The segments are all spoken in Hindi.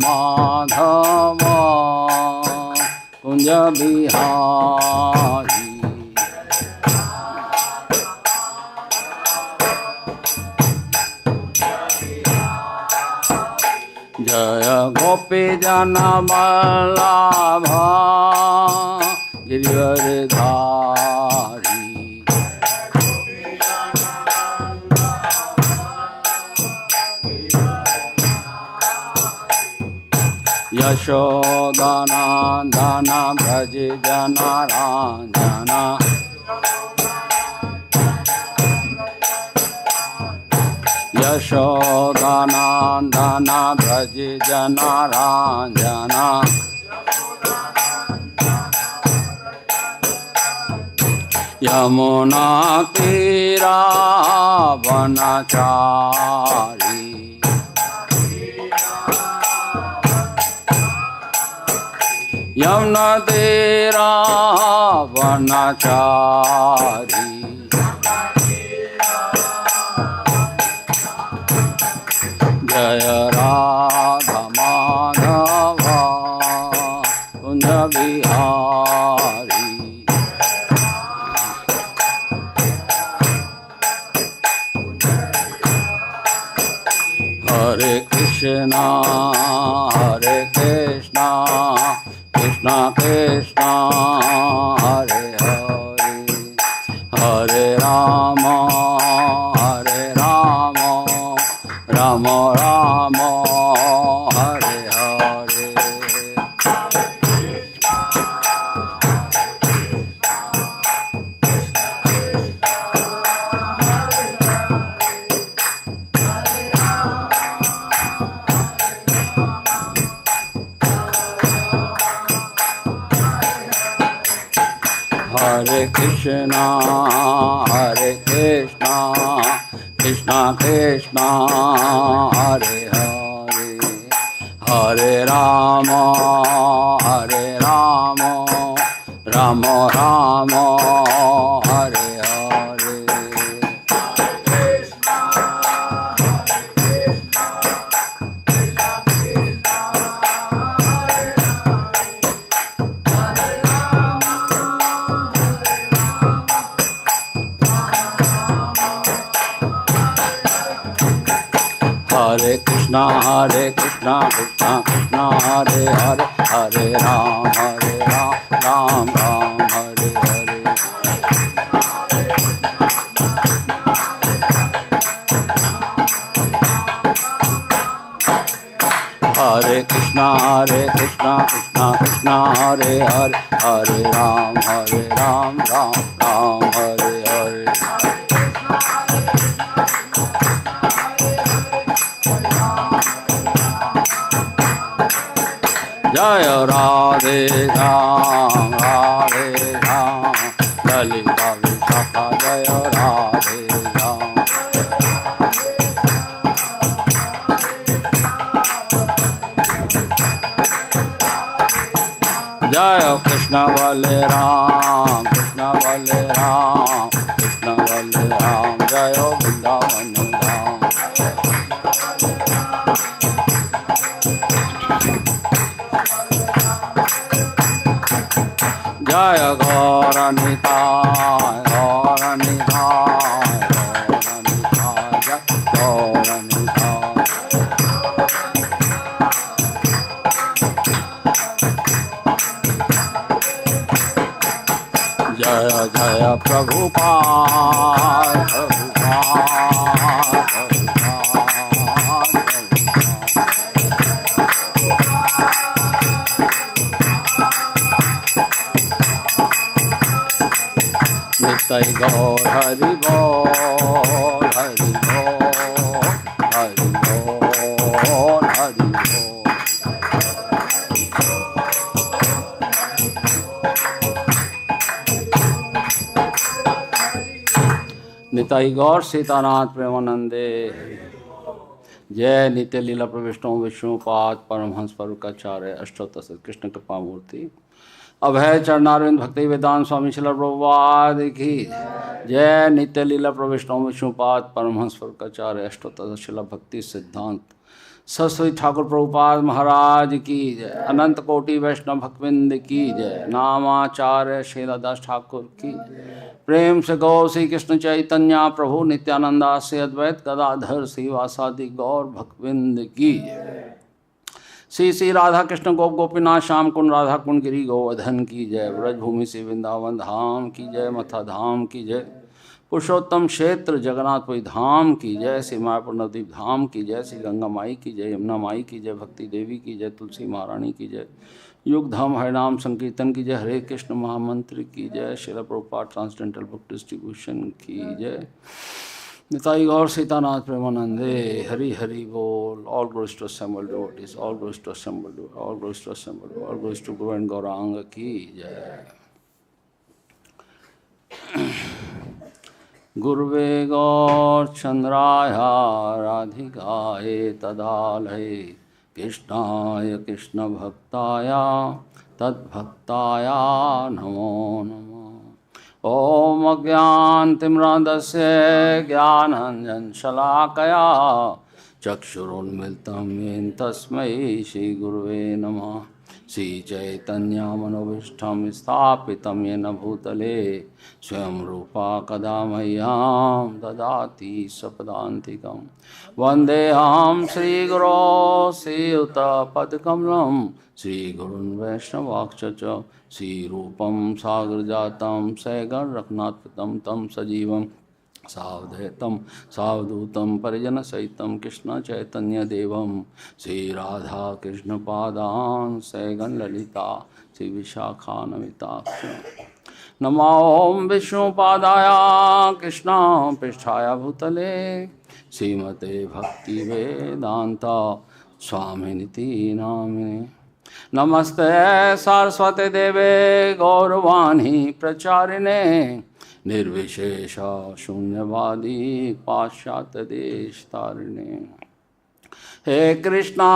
माधव कुंज बिहारी। जय गोपी जन वल्लभ गिरिवरधारी। यशोदानंदन व्रज जनारंजन। यशोदानंदन व्रज जनारंजन। यमुना तीरा वनचारी। यमुना तीरा वनचारी। जय राधा माधव कुंज बिहारी। हरे कृष्णा कृष्णा कृष्णा हरे हरे, हरे राम राम राम हरे हरे। हरे कृष्णा कृष्णा कृष्णा हरे हरे, हरे राम राम राम हरे हरे। हरे कृष्णा कृष्णा कृष्णा हरे हरे, हरे राम राम राम हरे हरे। हरे कृष्णा कृष्णा कृष्णा हरे हरे, हरे राम राम राम हरे हरे। जय राधे राम ललिता विशाखा जय राधे राम। जय कृष्ण बलराम जय वृंदावन धाम। जय गौर निताय जय गौर निताय। जय जय प्रभुपाद नित्य गौर हरि बोल हरि बोल हरि बोल हरि बोल। निताई गौर सीतानाथ प्रेमानंदे। जय नित्य लीला प्रविष्टों विष्णुपाद परमहंस परुकाचार्य अष्टोत्तर कृष्ण कृपा मूर्ति अभय चरणारविंद भक्ति वेदांत स्वामी शिला प्रभुपाद की जय। नित्य लीला प्रविष्टों विष्णुपाद परमहंस परुकाचार्य अष्टोत्तर शिला भक्ति सिद्धांत सरस्वती ठाकुर प्रभुपाद महाराज की जय, अनंत कोटि वैष्णव भक्तवृंद की जय, नामाचार्य शीलादास ठाकुर की जय। प्रेम से गौ श्री कृष्ण चैतन्य प्रभु नित्यानंदा से अद्वैत गदाधर श्रीवासादि गौर भक्तवृंद की जय। श्री श्री राधा कृष्ण गोप गोपीनाथ श्याम कुंड राधा कुंड गिरी गोवर्धन की जय। ब्रजभूमि से वृंदावन धाम की जय, मथा धाम की जय, पुरुषोत्तम क्षेत्र जगन्नाथपुरी धाम की जय, श्री मायापुर नवद्वीप धाम की जय, श्री गंगा माई की जय, यमुना माई की जय, भक्ति देवी की जय, तुलसी महारानी की जय, युग धाम हरिनाम संकीर्तन की जय, हरे कृष्ण महामंत्र की जय, Srila Prabhupada transcendental book distribution की जय, निताई गौर सीतानाथ प्रेमानंदे, हरि हरि बोल। All glories to assembled devotees, all glories to assembled, all glories to assembled, all glories to guru and Gauranga की जय। गुरुवे गौरचंद्राय राधिकाय तदालये कृष्णाय कृष्ण भक्ताय तद्भक्ताय नमो नमः। ओम अज्ञानतिमिरान्धस्य ज्ञानाञ्जनशलाकया चक्षुरुन्मिलितं येन तस्मै श्रीगुरुवे नमः। श्रीचैतन्यमनोभीष्टं स्थापितं येन भूतले स्वयं रूपा कदा मह्यं ददाति स्वपदान्तिकं। वन्देऽहं श्रीगुरो श्रीयुतपदकमलं श्रीगुरुन् वैष्णवांश्च श्रीरूपं सागरजातं सगण रघुनाथं तं सजीवं सावधैतं सावधूतं परिजनसहितं कृष्ण चैतन्यदेवं श्रीराधा कृष्णपादान् सगण ललिता श्रीविशाखान्विताक्ष। नमो विष्णुपादाय कृष्णपृष्ठाय भूतले श्रीमते भक्तिवेदान्ता स्वामिनिति नामिने। नमस्ते सरस्वती देवे गौरवाणी प्रचारिणे निर्विशेष शून्यवादी पाश्चात्य देश तारिणे। हे कृष्णा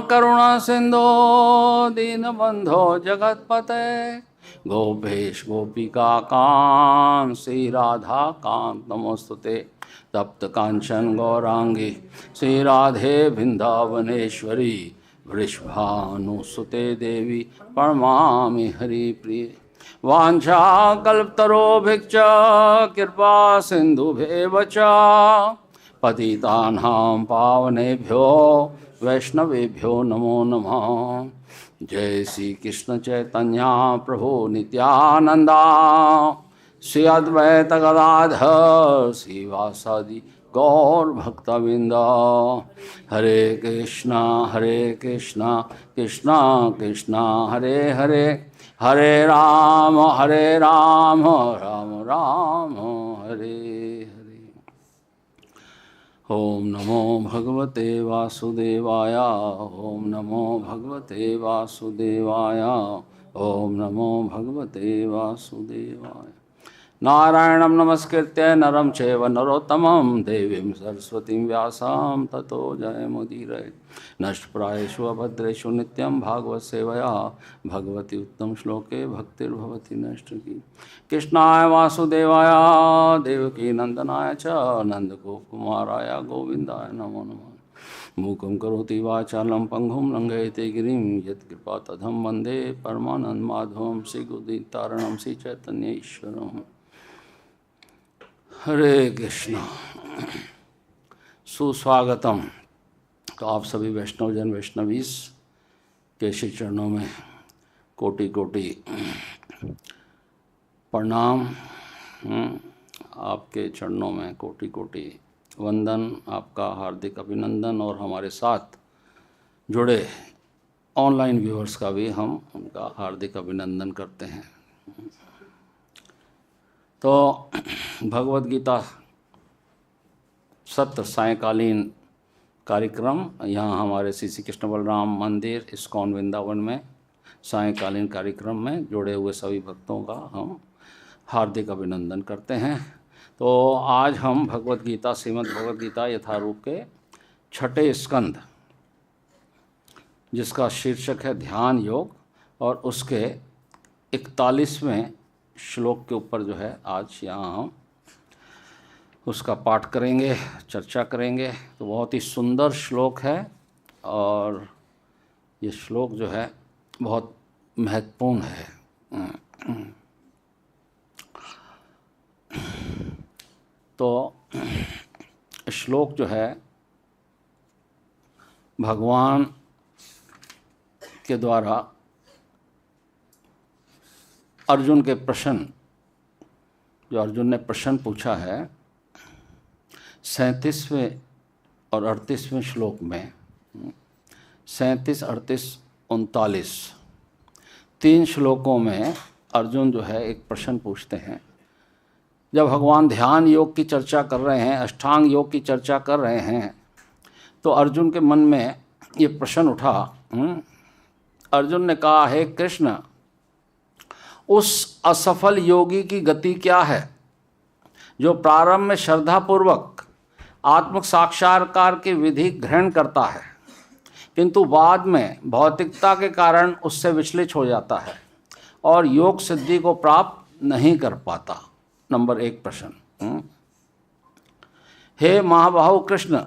करुणा सिंधु दीनबंधो जगतपते गोपेश गोपिका कांत श्री राधा कांत नमोस्तुते। तप्त कांचन गौरांगी श्री राधे वृंदावनेश्वरी वृषभानुसुते देवी प्रणमामि हरिप्रिये। वाञ्छाकल्पतरोभिश्च कृपा सिन्धुभ्येव च पतितानां पावनेभ्यो वैष्णवेभ्यो नमो नमः। जय श्री कृष्ण चैतन्य प्रभु नित्यानंदा श्री अद्वैत गदाधर श्रीवासादि गौर भक्तवृंद। हरे कृष्णा कृष्णा कृष्णा हरे हरे, हरे राम राम राम हरे हरे। ओम नमो भगवते वासुदेवाय, ओम नमो भगवते वासुदेवाय, ओम नमो भगवते वासुदेवाय। नारायणं नमस्कृत्य नरं चैव नरोत्तमं देवीं सरस्वतीं व्यासां ततो जयमुदीरये। नष्टप्रायेषु अभद्रेषु नित्यं भागवत सेवया भगवती उत्तम श्लोके भक्तिर्भवति नष्टकी। कृष्णाय वासुदेवाय देवकी नंदनाय च नंदगोपकुमाराय गोविन्दाय नमो नमः। मूकं करोति वाचालं पंगुं लंघयते गिरिं यत्कृपातमहं वन्दे परमानन्दमाधवं श्रीगुरुदीनतारणं श्रीचैतन्यईश्वरम्। हरे कृष्णा। सुस्वागतम। तो आप सभी वैष्णवजन वैष्णवीस के श्री चरणों में कोटि कोटि प्रणाम। आपके चरणों में कोटि कोटि वंदन, आपका हार्दिक अभिनंदन। और हमारे साथ जुड़े ऑनलाइन व्यूअर्स का भी हम उनका हार्दिक अभिनंदन करते हैं। तो भगवद गीता सत्र सायंकालीन कार्यक्रम यहाँ हमारे श्री कृष्ण बलराम मंदिर इस्कॉन वृंदावन में सायंकालीन कार्यक्रम में जुड़े हुए सभी भक्तों का हम हार्दिक अभिनंदन करते हैं। तो आज हम भगवद गीता श्रीमद् भगवद गीता यथारूप के छठे स्कंद, जिसका शीर्षक है ध्यान योग, और उसके 41वें श्लोक के ऊपर जो है आज यहाँ हम उसका पाठ करेंगे, चर्चा करेंगे। तो बहुत ही सुंदर श्लोक है और ये श्लोक जो है बहुत महत्वपूर्ण है। तो श्लोक जो है भगवान के द्वारा अर्जुन के प्रश्न, जो अर्जुन ने प्रश्न पूछा है 37वें और 38वें श्लोक में, 37, 38, 39 तीन श्लोकों में अर्जुन जो है एक प्रश्न पूछते हैं। जब भगवान ध्यान योग की चर्चा कर रहे हैं, अष्टांग योग की चर्चा कर रहे हैं, तो अर्जुन के मन में ये प्रश्न उठा। अर्जुन ने कहा, हे कृष्ण, उस असफल योगी की गति क्या है जो प्रारंभ में श्रद्धापूर्वक आत्म साक्षात्कार की विधि ग्रहण करता है किंतु बाद में भौतिकता के कारण उससे विचलित हो जाता है और योग सिद्धि को प्राप्त नहीं कर पाता। नंबर 1 प्रश्न। हे महाबाहु कृष्ण,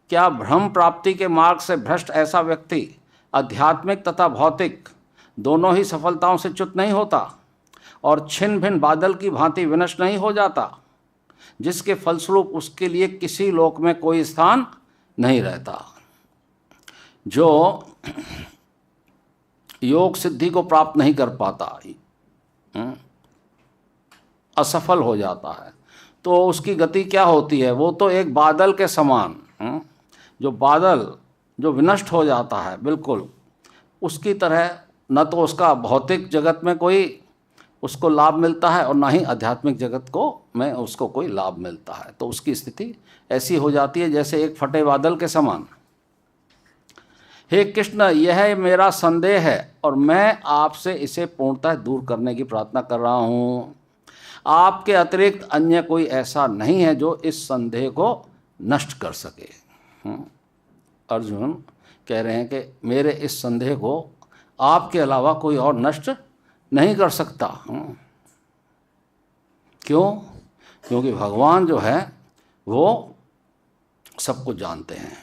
क्या भ्रम प्राप्ति के मार्ग से भ्रष्ट ऐसा व्यक्ति आध्यात्मिक तथा भौतिक दोनों ही सफलताओं से च्युत नहीं होता और छिन्न भिन्न बादल की भांति विनष्ट नहीं हो जाता, जिसके फलस्वरूप उसके लिए किसी लोक में कोई स्थान नहीं रहता? जो योग सिद्धि को प्राप्त नहीं कर पाता, असफल हो जाता है, तो उसकी गति क्या होती है? वो तो एक बादल के समान, जो बादल जो विनष्ट हो जाता है बिल्कुल, उसकी तरह न तो उसका भौतिक जगत में कोई उसको लाभ मिलता है और ना ही आध्यात्मिक जगत को में उसको कोई लाभ मिलता है। तो उसकी स्थिति ऐसी हो जाती है जैसे एक फटे बादल के समान। हे कृष्ण, यह मेरा संदेह है और मैं आपसे इसे पूर्णतः दूर करने की प्रार्थना कर रहा हूँ। आपके अतिरिक्त अन्य कोई ऐसा नहीं है जो इस संदेह को नष्ट कर सके। अर्जुन कह रहे हैं कि मेरे इस संदेह को आपके अलावा कोई और नष्ट नहीं कर सकता। क्यों? क्योंकि भगवान जो है वो सब कुछ जानते हैं।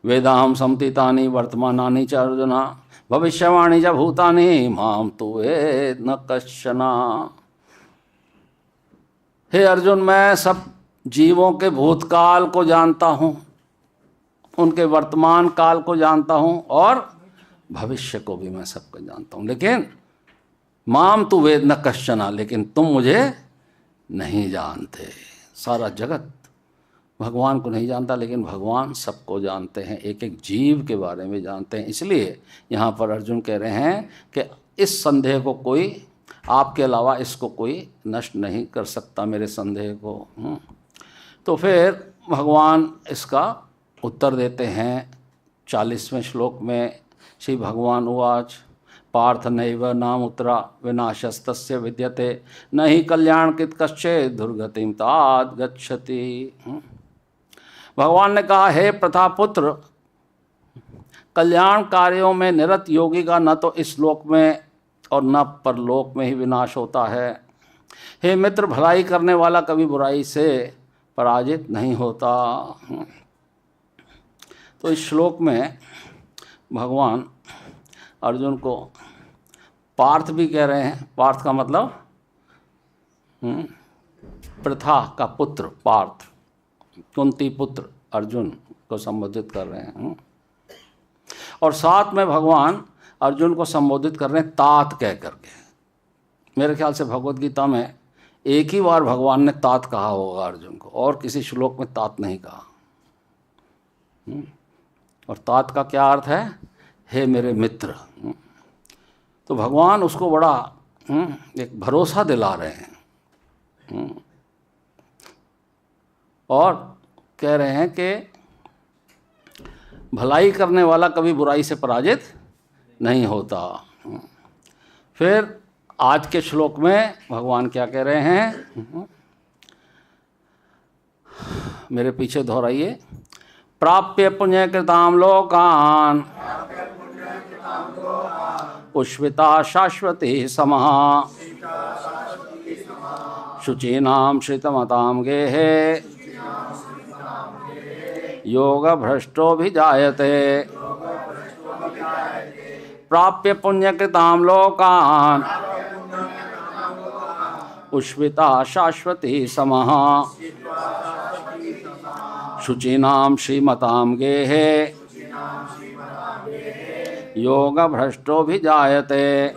वेदाहम समतीतानि वर्तमानानि च अर्जुन भविष्यवाणी च भूतानि माम तु वेद न कश्चन। हे अर्जुन, मैं सब जीवों के भूतकाल को जानता हूँ, उनके वर्तमान काल को जानता हूँ और भविष्य को भी मैं सबको जानता हूँ, लेकिन माम तु वेद न कश्चन, लेकिन तुम मुझे नहीं जानते। सारा जगत भगवान को नहीं जानता, लेकिन भगवान सबको जानते हैं, एक एक जीव के बारे में जानते हैं। इसलिए यहाँ पर अर्जुन कह रहे हैं कि इस संदेह को कोई आपके अलावा इसको कोई नष्ट नहीं कर सकता, मेरे संदेह को। तो फिर भगवान इसका उत्तर देते हैं 40वें श्लोक में। श्री भगवान उवाच पार्थ नैव नामुत्रा विनाशस्तस्य विद्यते न हि कल्याणकृत कश्चित् दुर्गतिं तात गच्छति। भगवान ने कहा, हे प्रथापुत्र, कल्याण कार्यों में निरत योगी का न तो इस लोक में और न परलोक में ही विनाश होता है। हे मित्र, भलाई करने वाला कभी बुराई से पराजित नहीं होता। तो इस श्लोक में भगवान अर्जुन को पार्थ भी कह रहे हैं। पार्थ का मतलब प्रथा का पुत्र पार्थ, कुंती पुत्र अर्जुन को संबोधित कर रहे हैं। और साथ में भगवान अर्जुन को संबोधित कर रहे हैं तात कह करके। मेरे ख्याल से भगवद गीता में एक ही बार भगवान ने तात कहा होगा अर्जुन को, और किसी श्लोक में तात नहीं कहा। और तात का क्या अर्थ है? हे मेरे मित्र। तो भगवान उसको बड़ा एक भरोसा दिला रहे हैं और कह रहे हैं कि भलाई करने वाला कभी बुराई से पराजित नहीं होता। फिर आज के श्लोक में भगवान क्या कह रहे हैं? मेरे पीछे दोहराइए। प्राप्य पुण्य कृताम लोकान पुष्पिता शाश्वती समः शुचीनां श्रितमतां गेहे योग भ्रष्टो भी जायते प्राप्य पुण्यकृताम लोकान् उष्विता शाश्वती समः शुचीनां श्रीमतां गेहे योग भ्रष्टो भी जायते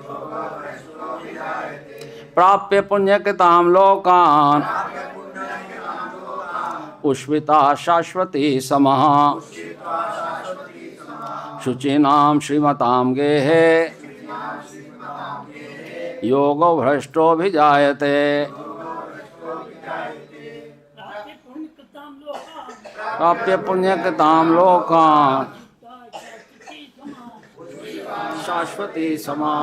प्राप्य पुण्यकृतां लोकान् उष्विता शाश्वती समः शुचीनां श्रीमतां गेहे योगो भ्रष्टो भी जायते प्राप्य पुण्यकृतां लोकान् शाश्वती समा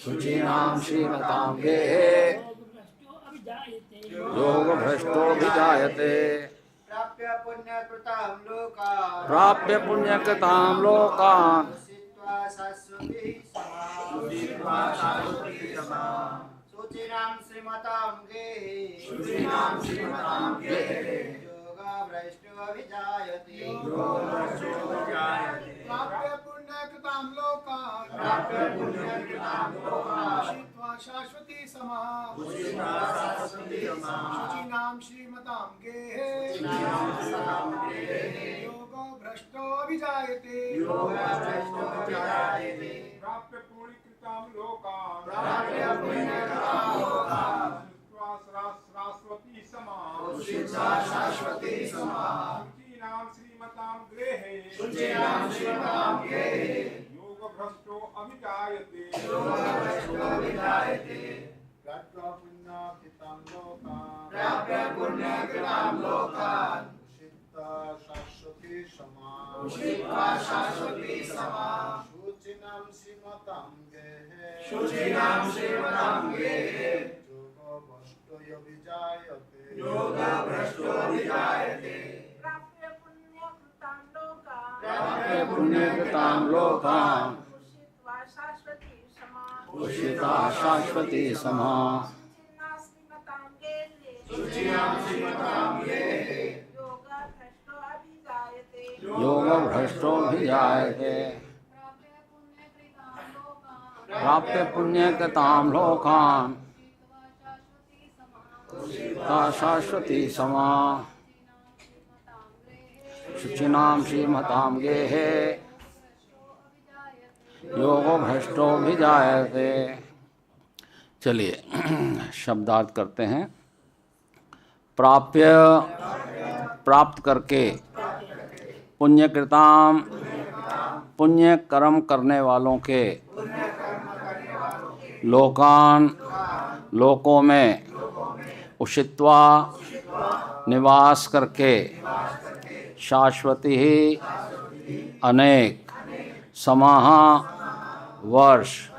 शुचीनां श्रीमतां गेहे योग भ्रष्टो भी जायते प्राप्य पुण्यकृतां लोकान् शुचीनां श्रीमतां गेहे योग भ्रष्टो भी जायते प्राप्य पुण्यकृतां लोकान् उषित्वा शाश्वती समाः शुचीनां श्रीमतां गेहे योग भ्रष्टो भी जायते प्राप्य पुण्यकृतां लोकान् शाश्वती समाः शुचीनां श्रीमतां गेहे योग भ्रष्टो अभिजायते प्राप्य पुण्यकृतां लोकान् उषित्वा शाश्वती समाः शुचीनां श्रीमतां गेहे योग भ्रष्टो विजायते प्राप्य पुण्यकृतां लोकान् उषित्वा शाश्वती समाः शुचीनां श्रीमतां गेहे योग भ्रष्टो भी जायते प्राप्य पुण्यकृतां लोकान् शाश्वती समाः शुचीनां श्रीमतां गेहे योग भ्रष्टो भी जायते। चलिए शब्दार्थ करते हैं। प्राप्य प्राप्त करके, पुण्यकृताम पुण्य कर्म करने वालों के, लोकान लोकों में, उषित्वा निवास करके, शाश्वती अनेक, समाह वर्ष,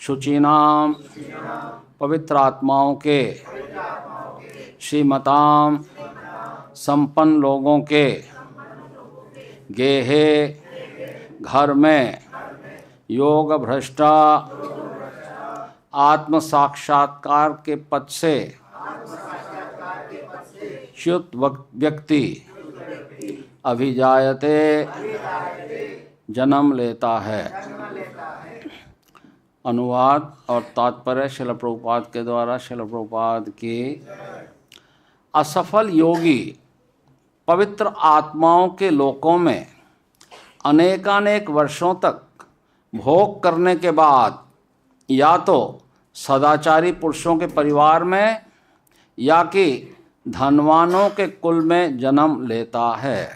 शुचीनाम पवित्र आत्माओं के, श्रीमताम संपन्न लोगों के, गेहे घर में, योग भ्रष्टा आत्म साक्षात्कार के पद से च्युत व्यक्ति अभिजायते जन्म लेता है। अनुवाद और तात्पर्य श्रील प्रभुपाद के द्वारा। श्रील प्रभुपाद की असफल योगी पवित्र आत्माओं के लोकों में अनेकानेक वर्षों तक भोग करने के बाद या तो सदाचारी पुरुषों के परिवार में या कि धनवानों के कुल में जन्म लेता है।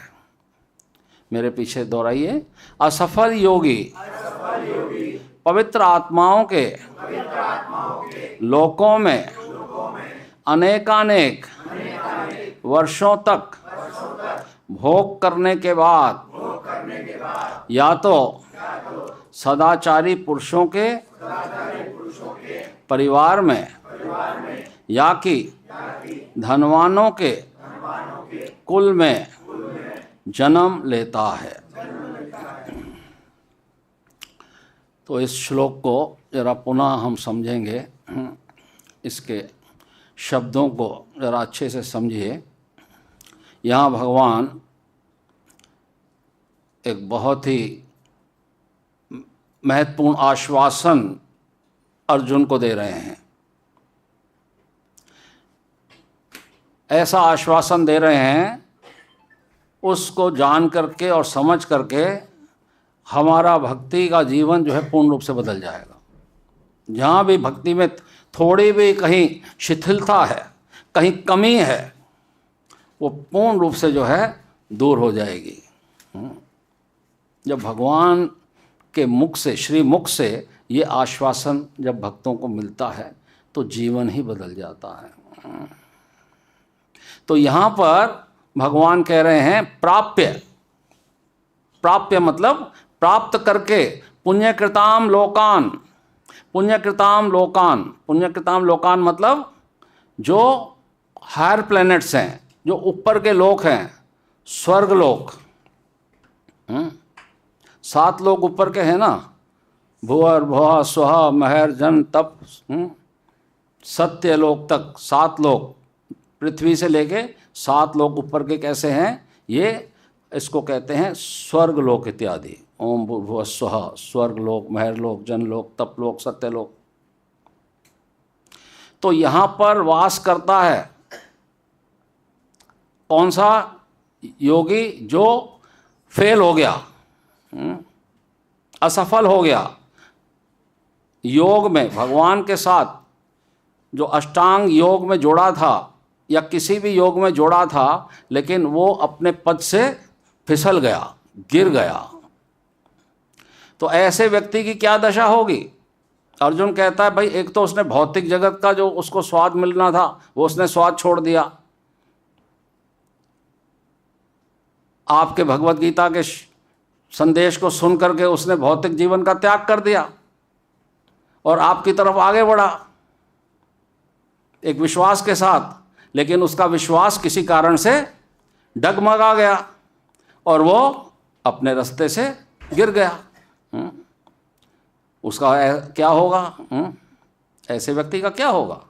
मेरे पीछे दोहराइए। असफल योगी पवित्र आत्माओं के लोकों में अनेकानेक वर्षों तक भोग करने के बाद या तो सदाचारी पुरुषों के परिवार में या कि धनवानों के कुल में जन्म लेता है। तो इस श्लोक को जरा पुनः हम समझेंगे, इसके शब्दों को जरा अच्छे से समझिए। यहाँ भगवान एक बहुत ही महत्वपूर्ण आश्वासन अर्जुन को दे रहे हैं। ऐसा आश्वासन दे रहे हैं, उसको जान करके और समझ करके हमारा भक्ति का जीवन जो है पूर्ण रूप से बदल जाएगा। जहाँ भी भक्ति में थोड़ी भी कहीं शिथिलता है, कहीं कमी है, वो पूर्ण रूप से जो है दूर हो जाएगी। जब भगवान के मुख से, श्री मुख से ये आश्वासन जब भक्तों को मिलता है तो जीवन ही बदल जाता है। तो यहाँ पर भगवान कह रहे हैं प्राप्य, प्राप्य मतलब प्राप्त करके, पुण्यकृताम लोकान, पुण्यकृताम लोकान, पुण्यकृताम लोकान मतलब जो हायर प्लैनेट्स हैं, जो ऊपर के लोक हैं, स्वर्ग लोक, 7 लोग ऊपर के हैं ना, भुवर भुआ सुहा महर जन तप, सत्य लोक तक 7 लोग, पृथ्वी से लेके 7 लोग ऊपर के कैसे हैं, ये इसको कहते हैं स्वर्ग लोक इत्यादि। ओम भुव स्वहा, स्वर्ग लोक, महर लोक, जन लोक, तप लोक, सत्य लोक। तो यहाँ पर वास करता है कौन सा योगी? जो फेल हो गया, असफल हो गया योग में, भगवान के साथ जो अष्टांग योग में जोड़ा था या किसी भी योग में जोड़ा था, लेकिन वो अपने पद से फिसल गया, गिर गया। तो ऐसे व्यक्ति की क्या दशा होगी? अर्जुन कहता है भाई, एक तो उसने भौतिक जगत का जो उसको स्वाद मिलना था वो उसने स्वाद छोड़ दिया, आपके भगवत गीता के संदेश को सुन करके उसने भौतिक जीवन का त्याग कर दिया और आपकी तरफ आगे बढ़ा एक विश्वास के साथ, लेकिन उसका विश्वास किसी कारण से डगमगा गया और वो अपने रास्ते से गिर गया। उसका क्या होगा? ऐसे व्यक्ति का क्या होगा?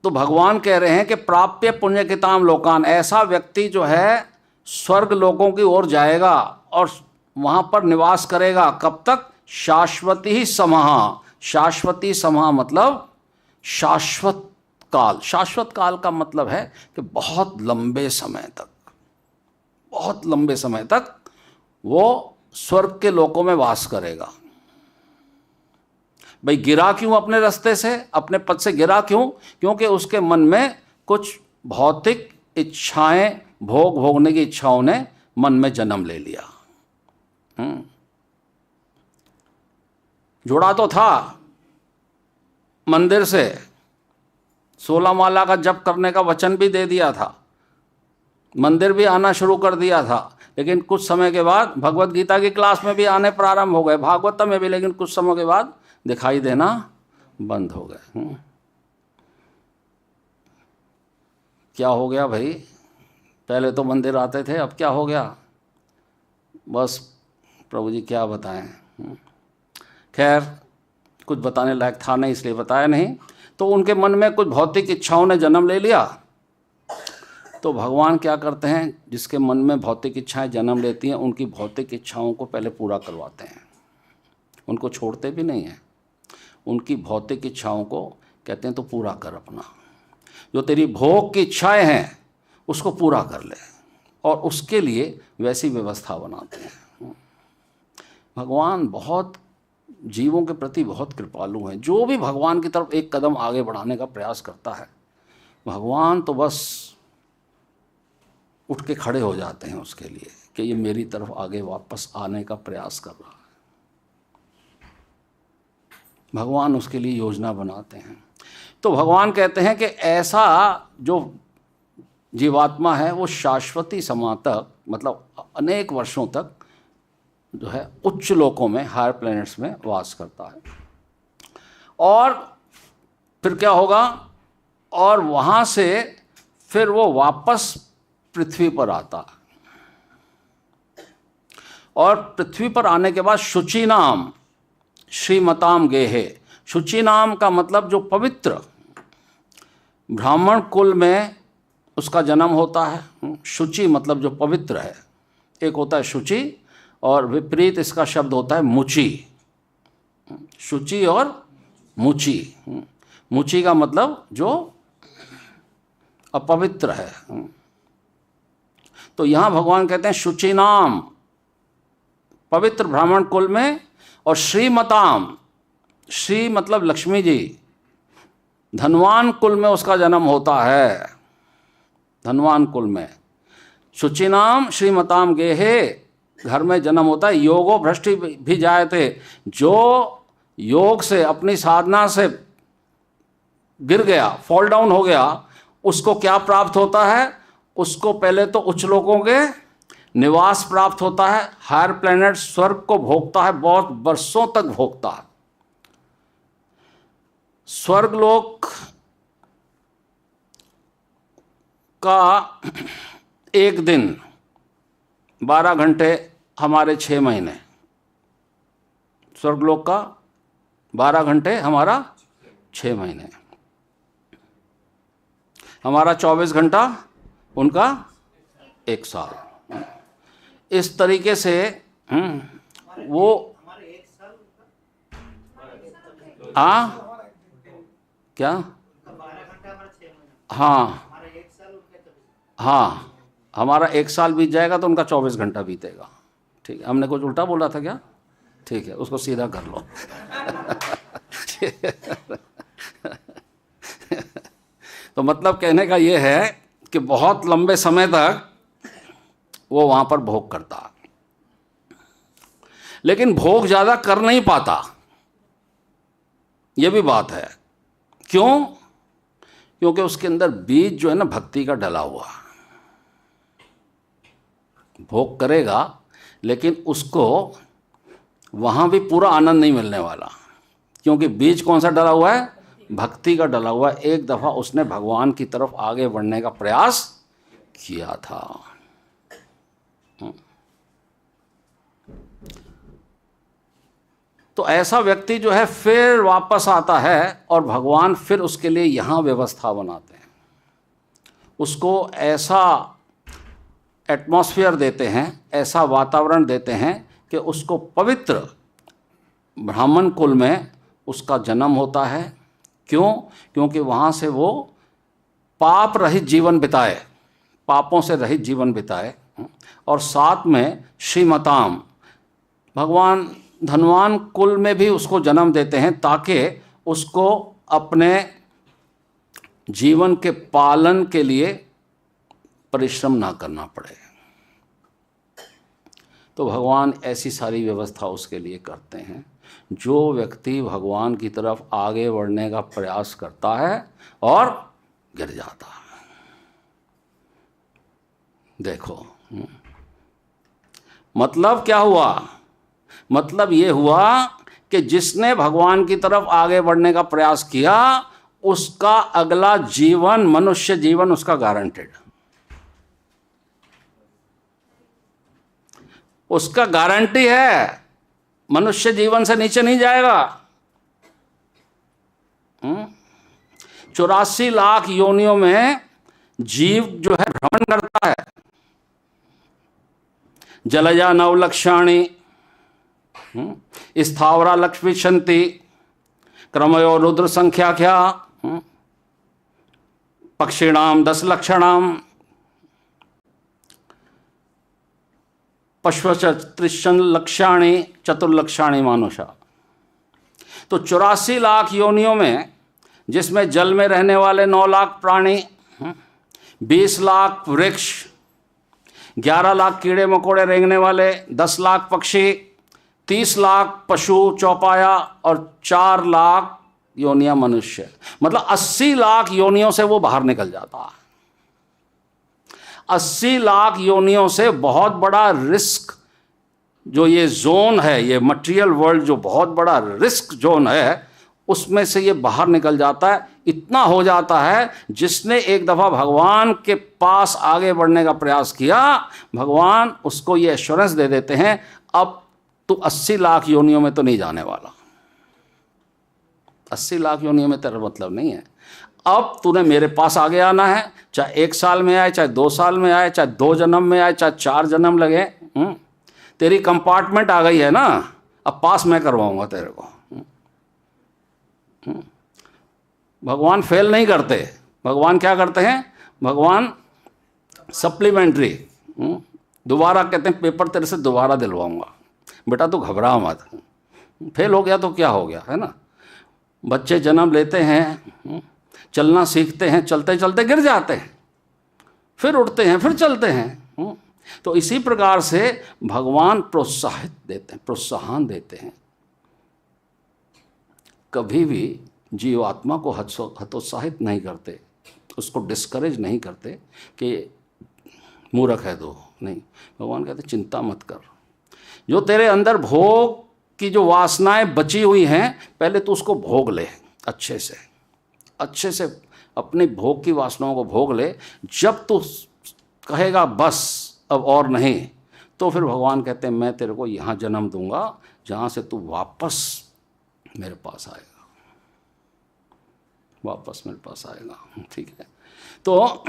तो भगवान कह रहे हैं कि प्राप्य पुण्यकृताम लोकान, ऐसा व्यक्ति जो है स्वर्ग लोकों की ओर जाएगा और वहाँ पर निवास करेगा। कब तक? शाश्वती समाह। शाश्वती समाह मतलब शाश्वत काल। शाश्वत काल का मतलब है कि बहुत लंबे समय तक, बहुत लंबे समय तक वो स्वर्ग के लोकों में वास करेगा। भाई गिरा क्यों अपने रास्ते से, अपने पद से गिरा क्यों? क्योंकि उसके मन में कुछ भौतिक इच्छाएं, भोग भोगने की इच्छाओं ने मन में जन्म ले लिया। जुड़ा तो था मंदिर से, 16 माला का जप करने का वचन भी दे दिया था, मंदिर भी आना शुरू कर दिया था, लेकिन कुछ समय के बाद भगवत गीता की क्लास में भी आने प्रारंभ हो गए, भागवतम में भी, लेकिन कुछ समय के बाद दिखाई देना बंद हो गए। क्या हो गया भाई? पहले तो मंदिर आते थे, अब क्या हो गया? बस प्रभु जी क्या बताएं। खैर कुछ बताने लायक था नहीं इसलिए बताया नहीं। तो उनके मन में कुछ भौतिक इच्छाओं ने जन्म ले लिया। तो भगवान क्या करते हैं? जिसके मन में भौतिक इच्छाएं जन्म लेती हैं, उनकी भौतिक इच्छाओं को पहले पूरा करवाते हैं, उनको छोड़ते भी नहीं हैं। उनकी भौतिक इच्छाओं को कहते हैं तो पूरा कर, अपना जो तेरी भोग की इच्छाएं हैं उसको पूरा कर ले, और उसके लिए वैसी व्यवस्था बनाते हैं। भगवान बहुत जीवों के प्रति बहुत कृपालु हैं। जो भी भगवान की तरफ एक कदम आगे बढ़ाने का प्रयास करता है, भगवान तो बस उठ के खड़े हो जाते हैं उसके लिए कि ये मेरी तरफ आगे वापस आने का प्रयास कर रहा है। भगवान उसके लिए योजना बनाते हैं। तो भगवान कहते हैं कि ऐसा जो जीवात्मा है वो शाश्वती समा तक, मतलब अनेक वर्षों तक जो है उच्च लोकों में, हायर प्लैनेट्स में वास करता है। और फिर क्या होगा? और वहाँ से फिर वो वापस पृथ्वी पर आता है, और पृथ्वी पर आने के बाद शुचि नाम श्रीमताम गेहे। शुचि नाम का मतलब जो पवित्र, ब्राह्मण कुल में उसका जन्म होता है। शुचि मतलब जो पवित्र है, एक होता है शुचि और विपरीत इसका शब्द होता है मुचि। शुचि और मुचि। मुचि का मतलब जो अपवित्र है। तो यहाँ भगवान कहते हैं शुचि नाम, पवित्र ब्राह्मण कुल में, और श्रीमताम, श्री मतलब लक्ष्मी जी, धनवान कुल में उसका जन्म होता है। धनवान कुल में शुचि नाम श्रीमताम गेहे, घर में जन्म होता है। योगो भ्रष्टि भी जाए थे, जो योग से अपनी साधना से गिर गया, फॉल डाउन हो गया, उसको क्या प्राप्त होता है? उसको पहले तो उच्च लोकों के निवास प्राप्त होता है। हायर प्लैनेट स्वर्ग को भोगता है, बहुत वर्षों तक भोगता है। स्वर्गलोक का एक दिन 12 घंटे हमारे 6 महीने। स्वर्गलोक का 12 घंटे हमारा 6 महीने। हमारा 24 घंटा, उनका 1 साल। इस तरीके से वो क्या? हाँ हाँ, हमारा 1 साल बीत जाएगा तो उनका 24 घंटा बीतेगा। ठीक है, हमने कुछ उल्टा बोला था क्या? ठीक है, उसको सीधा कर लो। तो मतलब कहने का ये है कि बहुत लंबे समय तक वो वहाँ पर भोग करता, लेकिन भोग ज़्यादा कर नहीं पाता। ये भी बात है। क्यों? क्योंकि उसके अंदर बीज जो है ना भक्ति का डला हुआ। भोग करेगा लेकिन उसको वहाँ भी पूरा आनंद नहीं मिलने वाला, क्योंकि बीज कौन सा डला हुआ है? भक्ति का डला हुआ है। एक दफ़ा उसने भगवान की तरफ आगे बढ़ने का प्रयास किया था। तो ऐसा व्यक्ति जो है फिर वापस आता है और भगवान फिर उसके लिए यहाँ व्यवस्था बनाते हैं। उसको ऐसा एटमॉस्फेयर देते हैं, ऐसा वातावरण देते हैं कि उसको पवित्र ब्राह्मण कुल में उसका जन्म होता है। क्यों? क्योंकि वहाँ से वो पाप रहित जीवन बिताए, पापों से रहित जीवन बिताए। और साथ में श्रीमताम, भगवान धनवान कुल में भी उसको जन्म देते हैं ताकि उसको अपने जीवन के पालन के लिए परिश्रम ना करना पड़े। तो भगवान ऐसी सारी व्यवस्था उसके लिए करते हैं। जो व्यक्ति भगवान की तरफ आगे बढ़ने का प्रयास करता है और गिर जाता है। देखो, मतलब क्या हुआ? मतलब ये हुआ कि जिसने भगवान की तरफ आगे बढ़ने का प्रयास किया उसका अगला जीवन, मनुष्य जीवन, उसका गारंटेड। उसका गारंटी है, मनुष्य जीवन से नीचे नहीं जाएगा। 84 लाख योनियों में जीव जो है भ्रमण करता है। जलजा नवलक्षाणी स्थावरा लक्ष्मी शंति क्रमयो रुद्र संख्याख्या पक्षिणाम 10 लक्षणाम पश्वचत्रिशन लक्षाणी चतुर्लक्षाणी मानुषा। तो 84 लाख योनियों में, जिसमें जल में रहने वाले 9 लाख प्राणी, 20 लाख वृक्ष, 11 लाख कीड़े मकोड़े रेंगने वाले, 10 लाख पक्षी, 30 लाख पशु चौपाया और 4 लाख योनियां मनुष्य। मतलब 80 लाख योनियों से वो बाहर निकल जाता है। 80 लाख योनियों से बहुत बड़ा रिस्क जो ये जोन है, ये मटेरियल वर्ल्ड जो बहुत बड़ा रिस्क जोन है, उसमें से ये बाहर निकल जाता है। इतना हो जाता है, जिसने एक दफ़ा भगवान के पास आगे बढ़ने का प्रयास किया, भगवान उसको ये एश्योरेंस दे देते हैं, अब तू 80 लाख योनियों में तो नहीं जाने वाला। 80 लाख योनियों में तेरा मतलब नहीं है। अब तूने मेरे पास आगे आना है, चाहे 1 साल में आए, चाहे 2 साल में आए, चाहे 2 जन्म में आए, चाहे 4 जन्म लगे। तेरी कंपार्टमेंट आ गई है ना, अब पास मैं करवाऊंगा तेरे को। भगवान फेल नहीं करते। भगवान क्या करते हैं? भगवान सप्लीमेंट्री, दोबारा कहते हैं पेपर तेरे से दोबारा दिलवाऊंगा, बेटा तू घबरा मत। फेल हो गया तो क्या हो गया, है ना। बच्चे जन्म लेते हैं, चलना सीखते हैं, चलते चलते गिर जाते हैं, फिर उठते हैं, फिर चलते हैं। तो इसी प्रकार से भगवान प्रोत्साहित देते हैं, प्रोत्साहन देते हैं। कभी भी जीवात्मा को हतोत्साहित नहीं करते, उसको डिस्करेज नहीं करते कि मूर्ख है तो नहीं। भगवान कहते चिंता मत कर, जो तेरे अंदर भोग की जो वासनाएं बची हुई हैं, पहले तू उसको भोग ले, अच्छे से अपनी भोग की वासनाओं को भोग ले। जब तू कहेगा बस अब और नहीं, तो फिर भगवान कहते हैं मैं तेरे को यहाँ जन्म दूंगा जहाँ से तू वापस मेरे पास आएगा, वापस मेरे पास आएगा। ठीक है। तो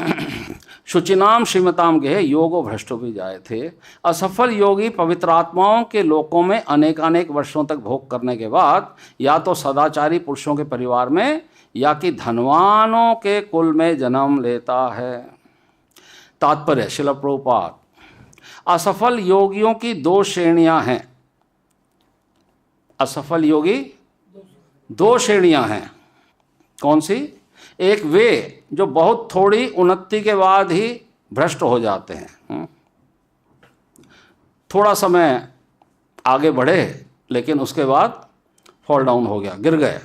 शुचिनाम श्रीमताम गेह योगो भ्रष्टो भी जाए थे। असफल योगी पवित्र आत्माओं के लोकों में अनेकानेक वर्षों तक भोग करने के बाद या तो सदाचारी पुरुषों के परिवार में या कि धनवानों के कुल में जन्म लेता है। तात्पर्य श्रील प्रभुपाद, असफल योगियों की 2 श्रेणियां हैं। असफल योगी 2 श्रेणियां हैं। कौन सी? एक वे जो बहुत थोड़ी उन्नति के बाद ही भ्रष्ट हो जाते हैं, थोड़ा समय आगे बढ़े लेकिन उसके बाद फॉल डाउन हो गया, गिर गए।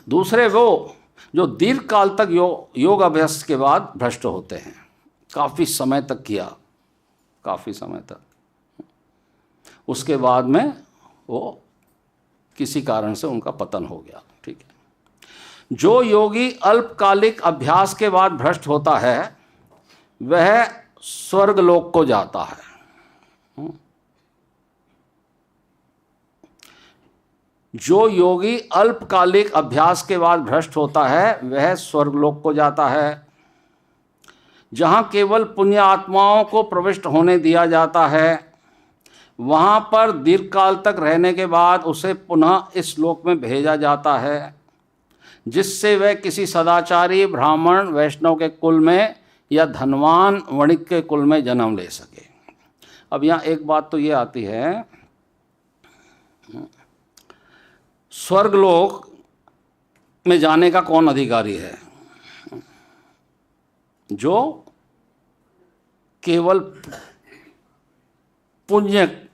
दूसरे वो जो दीर्घ काल तक योग अभ्यास के बाद भ्रष्ट होते हैं, काफ़ी समय तक किया, काफ़ी समय तक, उसके बाद में वो किसी कारण से उनका पतन हो गया। ठीक है। जो योगी अल्पकालिक अभ्यास के बाद भ्रष्ट होता है वह स्वर्गलोक को जाता है। जो योगी अल्पकालिक अभ्यास के बाद भ्रष्ट होता है वह स्वर्गलोक को जाता है, जहाँ केवल पुण्य आत्माओं को प्रविष्ट होने दिया जाता है। वहाँ पर दीर्घकाल तक रहने के बाद उसे पुनः इस लोक में भेजा जाता है, जिससे वह किसी सदाचारी ब्राह्मण वैष्णव के कुल में या धनवान वणिक के कुल में जन्म ले सके। अब यहाँ एक बात तो ये आती है, स्वर्गलोक में जाने का कौन अधिकारी है? जो केवल पुण्य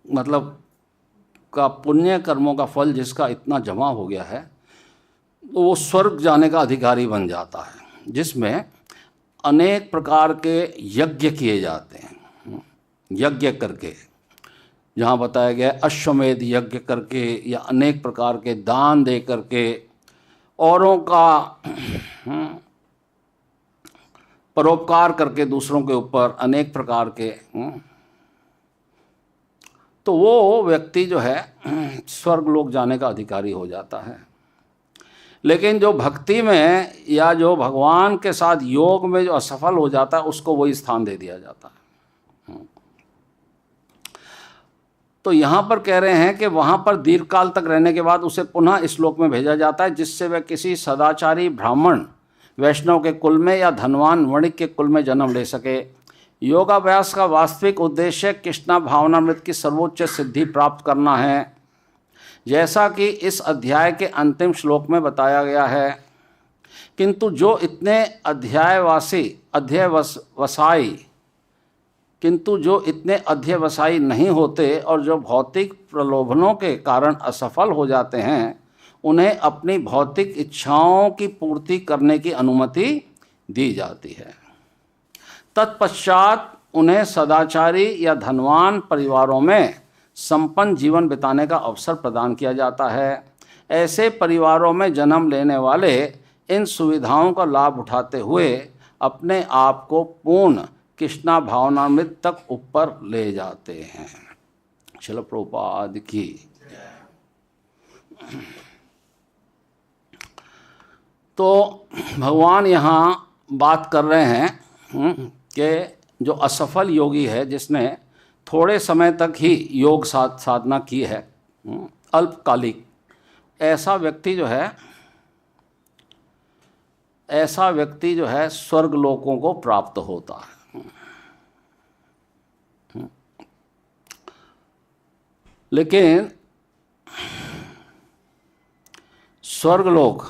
मतलब का पुण्य कर्मों का फल जिसका इतना जमा हो गया है, तो वो स्वर्ग जाने का अधिकारी बन जाता है, जिसमें अनेक प्रकार के यज्ञ किए जाते हैं। यज्ञ करके, जहाँ बताया गया अश्वमेध यज्ञ करके या अनेक प्रकार के दान दे करके, औरों का परोपकार करके दूसरों के ऊपर अनेक प्रकार के, तो वो व्यक्ति जो है स्वर्गलोक जाने का अधिकारी हो जाता है। लेकिन जो भक्ति में या जो भगवान के साथ योग में जो असफल हो जाता है उसको वही स्थान दे दिया जाता है। तो यहाँ पर कह रहे हैं कि वहाँ पर दीर्घकाल तक रहने के बाद उसे पुनः इस लोक में भेजा जाता है, जिससे वह किसी सदाचारी ब्राह्मण वैष्णव के कुल में या धनवान वणिक के कुल में जन्म ले सके। योगाभ्यास का वास्तविक उद्देश्य कृष्णा भावनामृत की सर्वोच्च सिद्धि प्राप्त करना है, जैसा कि इस अध्याय के अंतिम श्लोक में बताया गया है। किंतु जो इतने अध्यवसायी नहीं होते और जो भौतिक प्रलोभनों के कारण असफल हो जाते हैं, उन्हें अपनी भौतिक इच्छाओं की पूर्ति करने की अनुमति दी जाती है। तत्पश्चात उन्हें सदाचारी या धनवान परिवारों में संपन्न जीवन बिताने का अवसर प्रदान किया जाता है। ऐसे परिवारों में जन्म लेने वाले इन सुविधाओं का लाभ उठाते हुए अपने आप को पूर्ण कृष्णा भावनामृत तक ऊपर ले जाते हैं। श्रील प्रभुपाद की। तो भगवान यहाँ बात कर रहे हैं कि जो असफल योगी है, जिसने थोड़े समय तक ही योग साधना की है, अल्पकालिक, ऐसा व्यक्ति जो है स्वर्ग लोकों को प्राप्त होता है। लेकिन स्वर्गलोक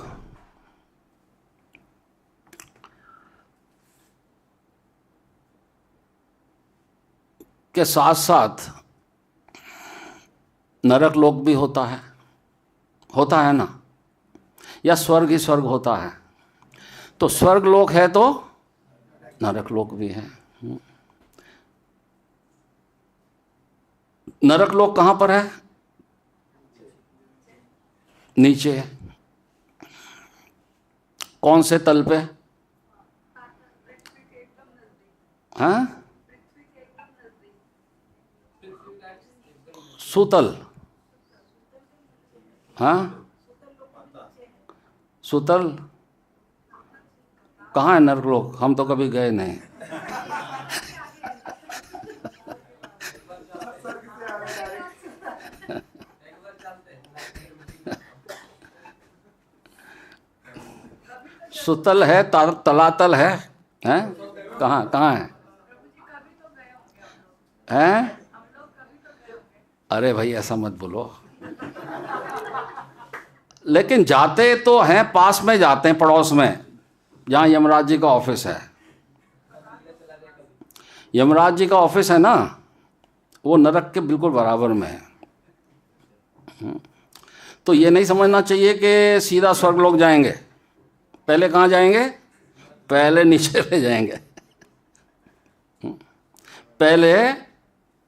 के साथ साथ नरक लोक भी होता है ना, या स्वर्ग ही स्वर्ग होता है। तो स्वर्ग लोक है तो नरक लोक भी है। नरक लोक कहाँ पर है? नीचे है। कौन से तल पे? हाँ, सुतल। हाँ, सुतल कहाँ है नरक लोक? हम तो कभी गए नहीं। सुतल है, तलातल है, हैं? कहाँ है? हैं? अरे भाई ऐसा मत बोलो। लेकिन जाते तो हैं, पास में जाते हैं, पड़ोस में, जहाँ यमराज जी का ऑफिस है। यमराज जी का ऑफिस है ना, वो नरक के बिल्कुल बराबर में है। तो ये नहीं समझना चाहिए कि सीधा स्वर्ग लोग जाएंगे। पहले कहाँ जाएंगे? पहले नीचे ले जाएंगे। पहले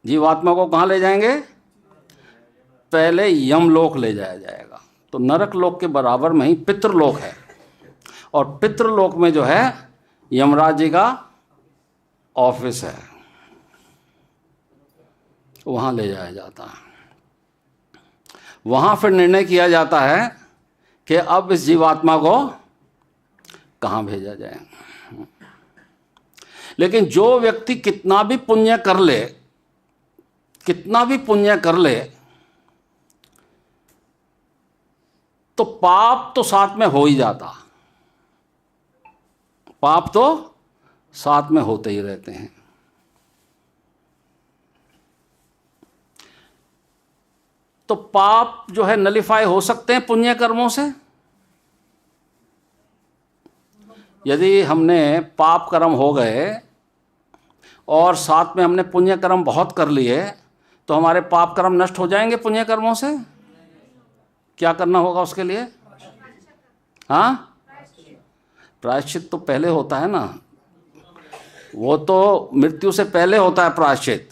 जीवात्मा को कहाँ ले जाएंगे? पहले यमलोक ले जाया जाएगा। तो नरक लोक के बराबर में ही पितृलोक है, और पितृलोक में जो है यमराज जी का ऑफिस है, वहाँ ले जाया जाता है। वहाँ फिर निर्णय किया जाता है कि अब इस जीवात्मा को कहाँ भेजा जाए। लेकिन जो व्यक्ति कितना भी पुण्य कर ले, तो पाप तो साथ में हो ही जाता। पाप तो साथ में होते ही रहते हैं। तो पाप जो है नलिफाई हो सकते हैं पुण्य कर्मों से। यदि हमने पाप कर्म हो गए और साथ में हमने पुण्य कर्म बहुत कर लिए, तो हमारे पाप कर्म नष्ट हो जाएंगे पुण्य कर्मों से? क्या करना होगा उसके लिए? हाँ, प्रायश्चित तो पहले होता है ना। वो तो मृत्यु से पहले होता है प्रायश्चित,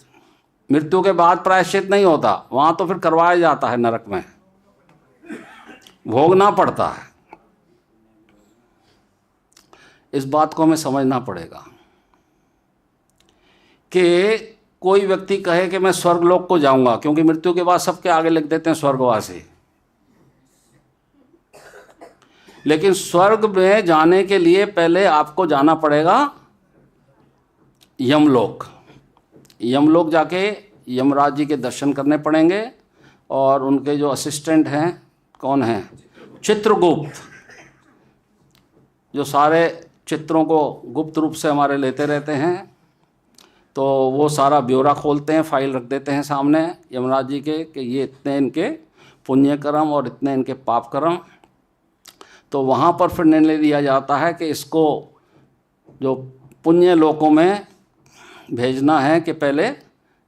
मृत्यु के बाद प्रायश्चित नहीं होता। वहाँ तो फिर करवाया जाता है, नरक में भोगना पड़ता है। इस बात को हमें समझना पड़ेगा कि कोई व्यक्ति कहे कि मैं स्वर्गलोक को जाऊंगा, क्योंकि मृत्यु के बाद सबके आगे लिख देते हैं स्वर्गवासी। लेकिन स्वर्ग में जाने के लिए पहले आपको जाना पड़ेगा यमलोक। यमलोक जाके यमराज जी के दर्शन करने पड़ेंगे, और उनके जो असिस्टेंट हैं, कौन हैं? चित्रगुप्त, जो सारे चित्रों को गुप्त रूप से हमारे लेते रहते हैं। तो वो सारा ब्यौरा खोलते हैं, फाइल रख देते हैं सामने यमराज जी के कि ये इतने इनके पुण्य कर्म और इतने इनके पाप कर्म। तो वहाँ पर फिर निर्णय लिया जाता है कि इसको जो पुण्य लोकों में भेजना है कि पहले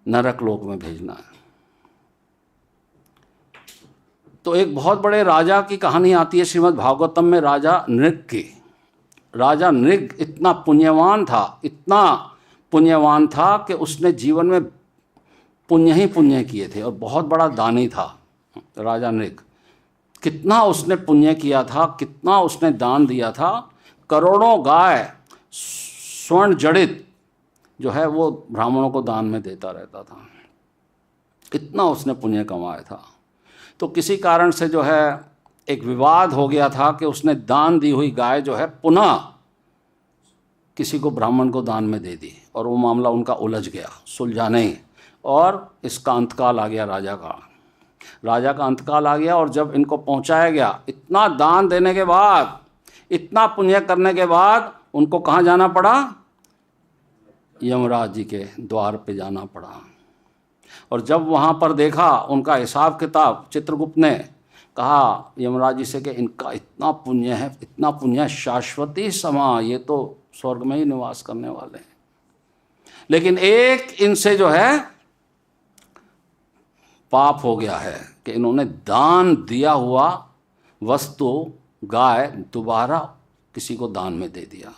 नरक लोक में भेजना है। तो एक बहुत बड़े राजा की कहानी आती है श्रीमद् भागवतम में, राजा नृग की। राजा नृग इतना पुण्यवान था कि उसने जीवन में पुण्य ही पुण्य किए थे, और बहुत बड़ा दानी था राजा नृग। कितना उसने पुण्य किया था, कितना उसने दान दिया था। करोड़ों गाय स्वर्ण जड़ित जो है वो ब्राह्मणों को दान में देता रहता था। इतना उसने पुण्य कमाया था। तो किसी कारण से जो है एक विवाद हो गया था कि उसने दान दी हुई गाय जो है पुनः किसी को ब्राह्मण को दान में दे दी, और वो मामला उनका उलझ गया, सुलझा नहीं, और इसका अंतकाल आ गया राजा का अंतकाल आ गया। और जब इनको पहुंचाया गया, इतना दान देने के बाद, इतना पुण्य करने के बाद उनको कहाँ जाना पड़ा? यमराज जी के द्वार पे जाना पड़ा। और जब वहाँ पर देखा उनका हिसाब किताब, चित्रगुप्त ने कहा यमराज जी से कि इनका इतना पुण्य है, इतना पुण्य, शाश्वती समा, ये तो स्वर्ग में ही निवास करने वाले हैं। लेकिन एक इनसे जो है पाप हो गया है कि इन्होंने दान दिया हुआ वस्तु गाय दोबारा किसी को दान में दे दिया,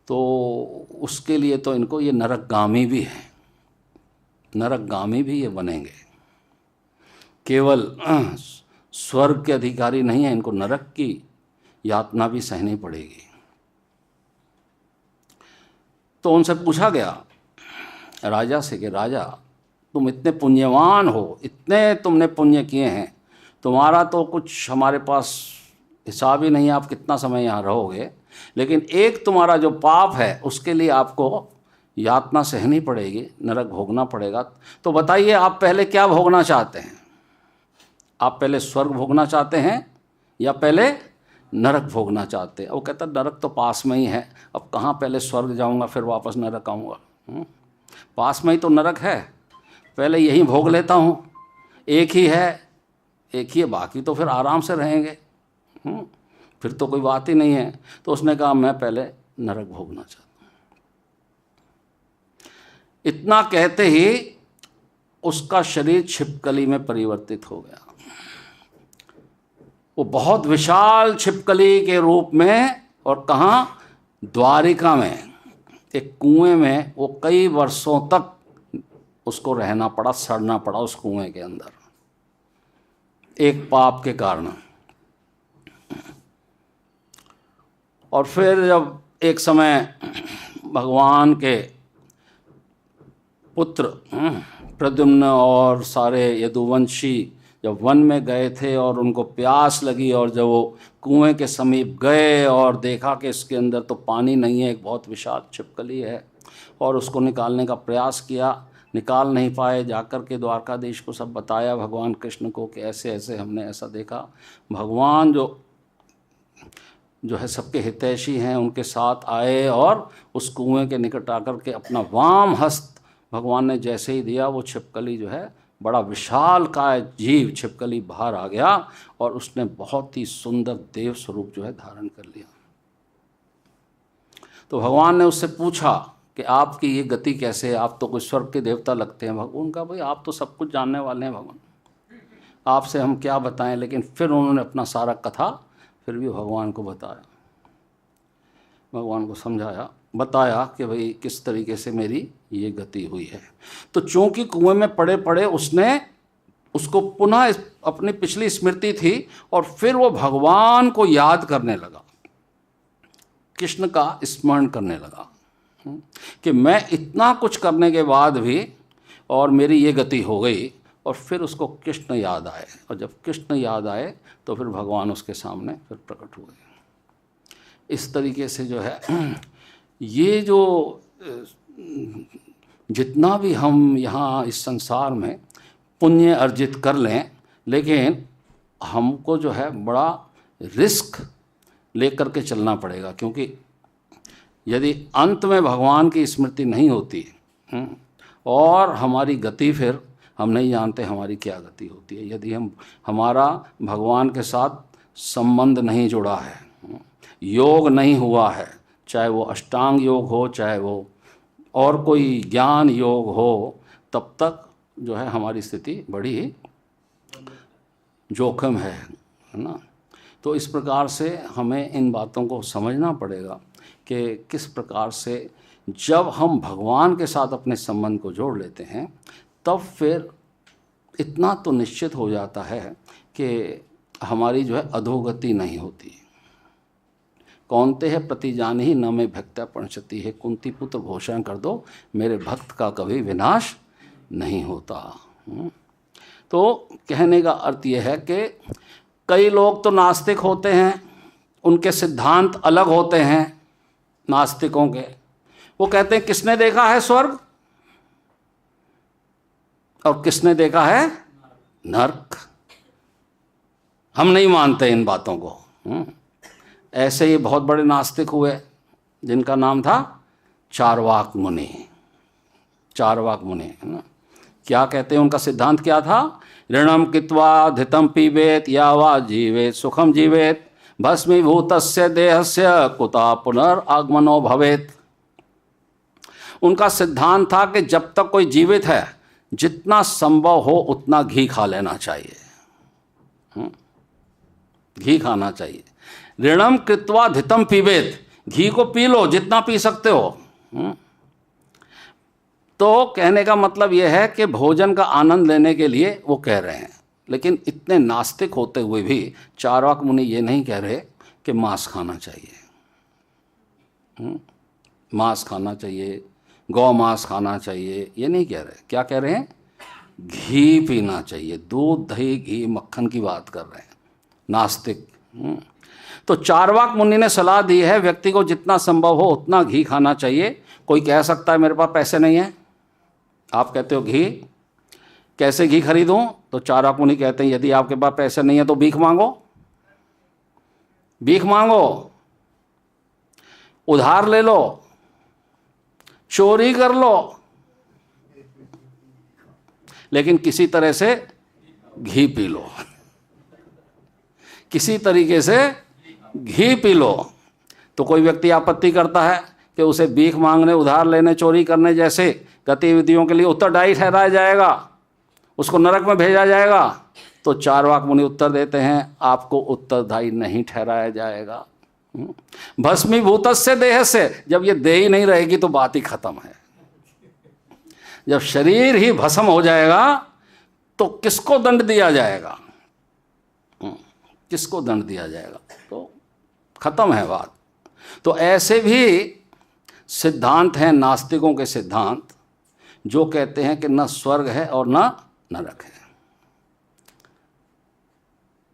तो उसके लिए तो इनको ये नरकगामी भी है, नरकगामी भी ये बनेंगे। केवल स्वर्ग के अधिकारी नहीं है, इनको नरक की यातना भी सहनी पड़ेगी। तो उनसे पूछा गया राजा से कि राजा, तुम इतने पुण्यवान हो, इतने तुमने पुण्य किए हैं, तुम्हारा तो कुछ हमारे पास हिसाब ही नहीं है, आप कितना समय यहाँ रहोगे, लेकिन एक तुम्हारा जो पाप है उसके लिए आपको यातना सहनी पड़ेगी, नरक भोगना पड़ेगा। तो बताइए आप पहले क्या भोगना चाहते हैं? आप पहले स्वर्ग भोगना चाहते हैं या पहले नरक भोगना चाहते हैं? वो कहता नरक तो पास में ही है, अब कहाँ पहले स्वर्ग जाऊँगा फिर वापस नरक आऊँगा? पास में ही तो नरक है, पहले यही भोग लेता हूँ, एक ही है, बाकी तो फिर आराम से रहेंगे, फिर तो कोई बात ही नहीं है। तो उसने कहा मैं पहले नरक भोगना चाहता हूँ। इतना कहते ही उसका शरीर छिपकली में परिवर्तित हो गया। वो बहुत विशाल छिपकली के रूप में, और कहाँ? द्वारिका में एक कुएं में वो कई वर्षों तक उसको रहना पड़ा, सड़ना पड़ा उस कुएं के अंदर, एक पाप के कारण। और फिर जब एक समय भगवान के पुत्र प्रद्युम्न और सारे यदुवंशी जब वन में गए थे और उनको प्यास लगी, और जब वो कुएं के समीप गए और देखा कि इसके अंदर तो पानी नहीं है, एक बहुत विशाल छिपकली है, और उसको निकालने का प्रयास किया, निकाल नहीं पाए। जाकर के द्वारकाधीश को सब बताया भगवान कृष्ण को कि ऐसे ऐसे हमने ऐसा देखा। भगवान जो है सबके हितैषी हैं, उनके साथ आए और उस कुएं के निकट आकर के अपना वाम हस्त भगवान ने जैसे ही दिया, वो छिपकली जो है, बड़ा विशाल काय जीव छिपकली बाहर आ गया, और उसने बहुत ही सुंदर देव स्वरूप जो है धारण कर लिया। तो भगवान ने उससे पूछा कि आपकी ये गति कैसे है, आप तो कोई स्वर्ग के देवता लगते हैं। भगवान का भाई आप तो सब कुछ जानने वाले हैं भगवान, आपसे हम क्या बताएं। लेकिन फिर उन्होंने अपना सारा कथा फिर भी भगवान को बताया, भगवान को समझाया, बताया कि भाई किस तरीके से मेरी ये गति हुई है। तो चूंकि कुएं में पड़े पड़े उसको पुनः अपनी पिछली स्मृति थी, और फिर वो भगवान को याद करने लगा, कृष्ण का स्मरण करने लगा कि मैं इतना कुछ करने के बाद भी और मेरी ये गति हो गई। और फिर उसको कृष्ण याद आए, और जब कृष्ण याद आए तो फिर भगवान उसके सामने फिर प्रकट हुए। इस तरीके से जो है ये जो जितना भी हम यहाँ इस संसार में पुण्य अर्जित कर लें, लेकिन हमको जो है बड़ा रिस्क लेकर के चलना पड़ेगा, क्योंकि यदि अंत में भगवान की स्मृति नहीं होती और हमारी गति, फिर हम नहीं जानते हमारी क्या गति होती है। यदि हमारा भगवान के साथ संबंध नहीं जुड़ा है, योग नहीं हुआ है, चाहे वो अष्टांग योग हो, चाहे वो और कोई ज्ञान योग हो, तब तक जो है हमारी स्थिति बड़ी जोखिम है ना। तो इस प्रकार से हमें इन बातों को समझना पड़ेगा कि किस प्रकार से जब हम भगवान के साथ अपने संबंध को जोड़ लेते हैं, तब फिर इतना तो निश्चित हो जाता है कि हमारी जो है अधोगति नहीं होती। कौनते है प्रतिजान ही न में भक्त्या पंचती है, कुंती पुत्र घोषणा कर दो मेरे भक्त का कभी विनाश नहीं होता। तो कहने का अर्थ यह है कि कई लोग तो नास्तिक होते हैं, उनके सिद्धांत अलग होते हैं नास्तिकों के। वो कहते हैं किसने देखा है स्वर्ग और किसने देखा है नरक। हम नहीं मानते इन बातों को। ऐसे ही बहुत बड़े नास्तिक हुए जिनका नाम था चारवाक मुनि। चारवाक मुनि है ना, क्या कहते हैं, उनका सिद्धांत क्या था? ऋणम कित्वा धितम पीबेत यावा जीवेत सुखम जीवेत भस्मीभूतस्य देहस्य कुता पुनर्आगमनो भवेत। उनका सिद्धांत था कि जब तक कोई जीवित है जितना संभव हो उतना घी खा लेना चाहिए। घी खाना चाहिए। ऋणम कृत्वा धितम पीबेत, घी को पी लो जितना पी सकते हो। तो कहने का मतलब यह है कि भोजन का आनंद लेने के लिए वो कह रहे हैं। लेकिन इतने नास्तिक होते हुए भी चारवाक मुनि ये नहीं कह रहे कि मांस खाना चाहिए, मांस खाना चाहिए, गौ मांस खाना चाहिए, ये नहीं कह रहे। क्या कह रहे हैं? घी पीना चाहिए। दूध दही घी मक्खन की बात कर रहे हैं नास्तिक। तो चारवाक मुनि ने सलाह दी है व्यक्ति को जितना संभव हो उतना घी खाना चाहिए। कोई कह सकता है मेरे पास पैसे नहीं है, आप कहते हो घी, कैसे घी खरीदूं? तो चारवाक मुनि कहते हैं यदि आपके पास पैसे नहीं है तो भीख मांगो, भीख मांगो, उधार ले लो, चोरी कर लो, लेकिन किसी तरह से घी पी लो, किसी तरीके से घी पी लो। तो कोई व्यक्ति आपत्ति करता है कि उसे भीख मांगने, उधार लेने, चोरी करने जैसे गतिविधियों के लिए उत्तरदायी ठहराया जाएगा, उसको नरक में भेजा जाएगा। तो चारवाक मुनि उत्तर देते हैं आपको उत्तरदायी नहीं ठहराया जाएगा। भस्मीभूतस्य देहस्य, जब ये देह ही नहीं रहेगी तो बात ही खत्म है। जब शरीर ही भस्म हो जाएगा तो किसको दंड दिया जाएगा? किसको दंड दिया जाएगा? तो खत्म है बात। तो ऐसे भी सिद्धांत हैं नास्तिकों के सिद्धांत जो कहते हैं कि न स्वर्ग है और न नरक है।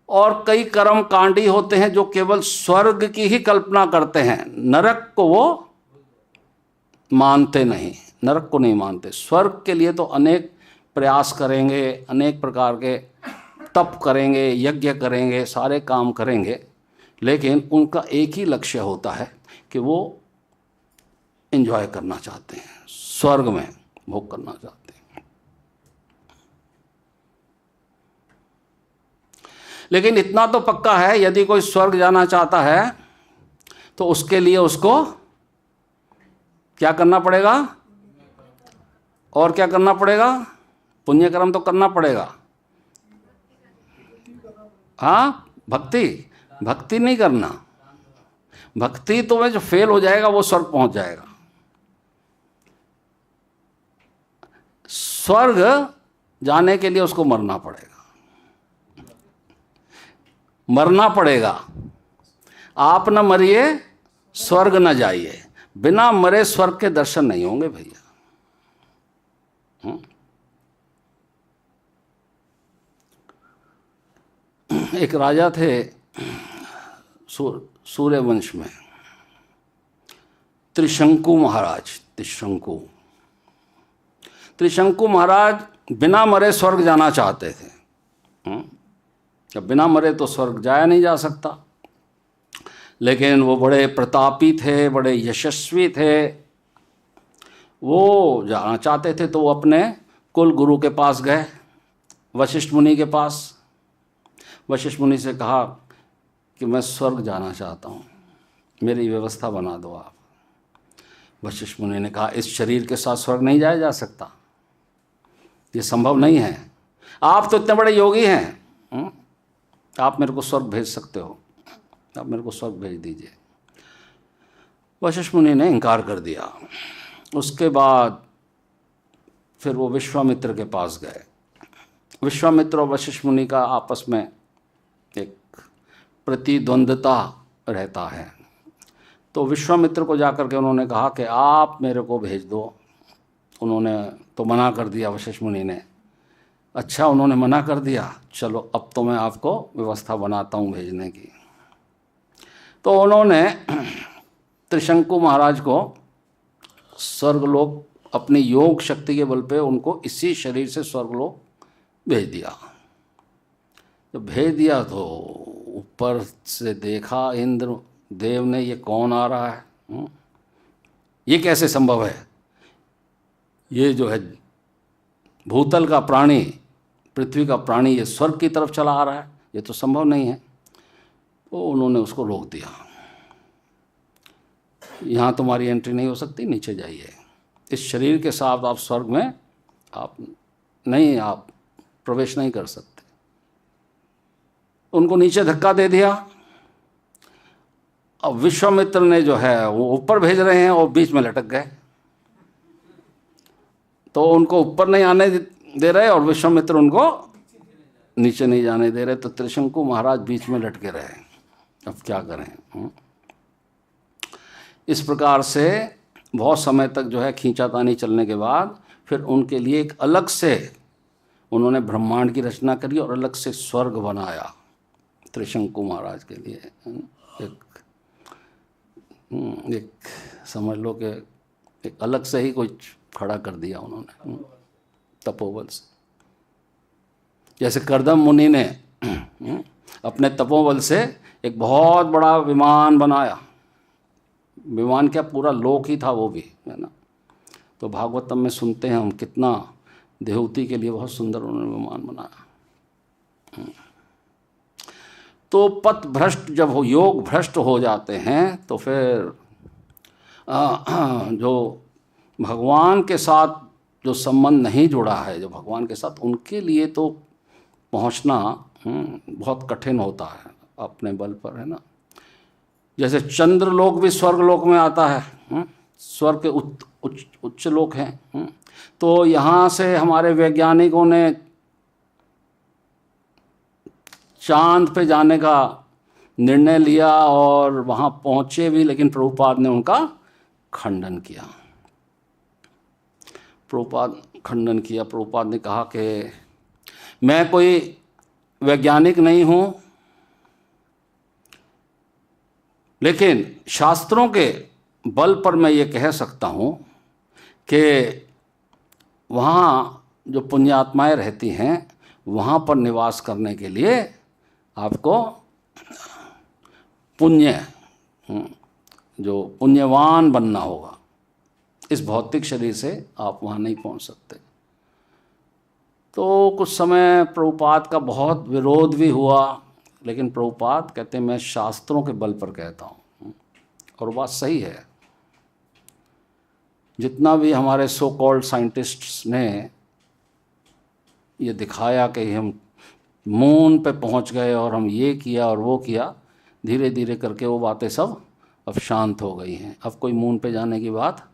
और कई कर्म कांडी होते हैं जो केवल स्वर्ग की ही कल्पना करते हैं, नरक को वो मानते नहीं, नरक को नहीं मानते। स्वर्ग के लिए तो अनेक प्रयास करेंगे, अनेक प्रकार के तप करेंगे, यज्ञ करेंगे, सारे काम करेंगे, लेकिन उनका एक ही लक्ष्य होता है कि वो एंजॉय करना चाहते हैं, स्वर्ग में भोग करना चाहते हैं। लेकिन इतना तो पक्का है यदि कोई स्वर्ग जाना चाहता है तो उसके लिए उसको क्या करना पड़ेगा? और क्या करना पड़ेगा? पुण्य कर्म तो करना पड़ेगा। हाँ, भक्ति, भक्ति नहीं करना। भक्ति तो में जो फेल हो जाएगा वो स्वर्ग पहुंच जाएगा। स्वर्ग जाने के लिए उसको मरना पड़ेगा, मरना पड़ेगा। आप न मरिए स्वर्ग न जाइए, बिना मरे स्वर्ग के दर्शन नहीं होंगे भैया। एक राजा थे सूर्यवंश में, त्रिशंकु महाराज। त्रिशंकु महाराज बिना मरे स्वर्ग जाना चाहते थे। जब बिना मरे तो स्वर्ग जाया नहीं जा सकता, लेकिन वो बड़े प्रतापी थे, बड़े यशस्वी थे, वो जाना चाहते थे। तो वो अपने कुल गुरु के पास गए, वशिष्ठ मुनि के पास। वशिष्ठ मुनि से कहा कि मैं स्वर्ग जाना चाहता हूँ, मेरी व्यवस्था बना दो आप। वशिष्ठ मुनि ने कहा इस शरीर के साथ स्वर्ग नहीं जाया जा सकता, ये संभव नहीं है। आप तो इतने बड़े योगी हैं, आप मेरे को स्वर्ग भेज सकते हो, आप मेरे को स्वर्ग भेज दीजिए। वशिष्ठ मुनि ने इनकार कर दिया। उसके बाद फिर वो विश्वामित्र के पास गए। विश्वामित्र और वशिष्ठ मुनि का आपस में एक प्रतिद्वंद्वता रहता है। तो विश्वामित्र को जाकर के उन्होंने कहा कि आप मेरे को भेज दो। उन्होंने तो मना कर दिया वशिष्ठ मुनि ने। अच्छा, उन्होंने मना कर दिया, चलो अब तो मैं आपको व्यवस्था बनाता हूँ भेजने की। तो उन्होंने त्रिशंकु महाराज को स्वर्गलोक अपनी योग शक्ति के बल पे उनको इसी शरीर से स्वर्गलोक भेज दिया। जब भेज दिया तो ऊपर से देखा इंद्र देव ने, ये कौन आ रहा है, ये कैसे संभव है, ये जो है भूतल का प्राणी, पृथ्वी का प्राणी, ये स्वर्ग की तरफ चला आ रहा है, ये तो संभव नहीं है। तो उन्होंने उसको रोक दिया, यहाँ तुम्हारी एंट्री नहीं हो सकती, नीचे जाइए, इस शरीर के साथ आप स्वर्ग में आप प्रवेश नहीं कर सकते। उनको नीचे धक्का दे दिया। अब विश्वामित्र ने जो है वो ऊपर भेज रहे हैं और बीच में लटक गए, तो उनको ऊपर नहीं आने दे रहे और विश्वामित्र उनको नीचे नहीं जाने दे रहे। तो त्रिशंकु महाराज बीच में लटके रहे, अब क्या करें। इस प्रकार से बहुत समय तक जो है खींचातानी चलने के बाद फिर उनके लिए एक अलग से उन्होंने ब्रह्मांड की रचना करी और अलग से स्वर्ग बनाया त्रिशंकु महाराज के लिए। एक समझ लो कि एक अलग से ही कुछ खड़ा कर दिया उन्होंने तपोबल से। जैसे कर्दम मुनि ने अपने तपोबल से एक बहुत बड़ा विमान बनाया, विमान क्या पूरा लोक ही था वो भी, है ना। तो भागवतम में सुनते हैं हम कितना देहूति के लिए बहुत सुंदर उन्होंने विमान बनाया। तो पथ भ्रष्ट जब हो, योग भ्रष्ट हो जाते हैं तो फिर जो भगवान के साथ जो संबंध नहीं जुड़ा है, जो भगवान के साथ, उनके लिए तो पहुंचना बहुत कठिन होता है अपने बल पर, है ना। जैसे चंद्रलोक भी स्वर्गलोक में आता है, स्वर्ग के उच्च लोक हैं। तो यहाँ से हमारे वैज्ञानिकों ने चांद पे जाने का निर्णय लिया और वहाँ पहुँचे भी, लेकिन प्रभुपाद ने उनका खंडन किया। प्रभुपाद ने कहा कि मैं कोई वैज्ञानिक नहीं हूँ, लेकिन शास्त्रों के बल पर मैं ये कह सकता हूँ कि वहाँ जो पुण्यात्माएं रहती हैं वहाँ पर निवास करने के लिए आपको जो पुण्यवान बनना होगा। इस भौतिक शरीर से आप वहाँ नहीं पहुँच सकते। तो कुछ समय प्रभुपाद का बहुत विरोध भी हुआ, लेकिन प्रभुपाद कहते हैं मैं शास्त्रों के बल पर कहता हूँ, और बात सही है। जितना भी हमारे सो कॉल्ड साइंटिस्ट्स ने ये दिखाया कि हम मून पे पहुंच गए और हम ये किया और वो किया, धीरे धीरे करके वो बातें सब अब शांत हो गई हैं। अब कोई मून पे जाने की बात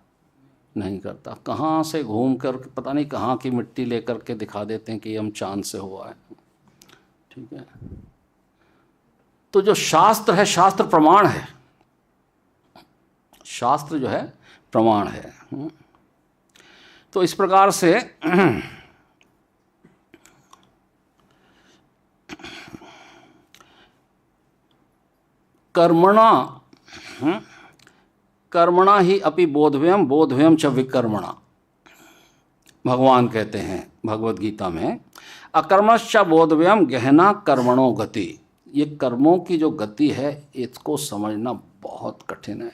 नहीं करता। कहाँ से घूम कर पता नहीं कहाँ की मिट्टी लेकर के दिखा देते हैं कि हम चांद से हुआ है, ठीक है। तो जो शास्त्र है, शास्त्र प्रमाण है, शास्त्र जो है प्रमाण है। तो इस प्रकार से कर्मणा ही अपि बोधव्यम बोधव्यम च विकर्मणा, भगवान कहते हैं भगवद गीता में, अकर्मश्च बोधव्यम गहना कर्मणो गति। ये कर्मों की जो गति है इसको समझना बहुत कठिन है।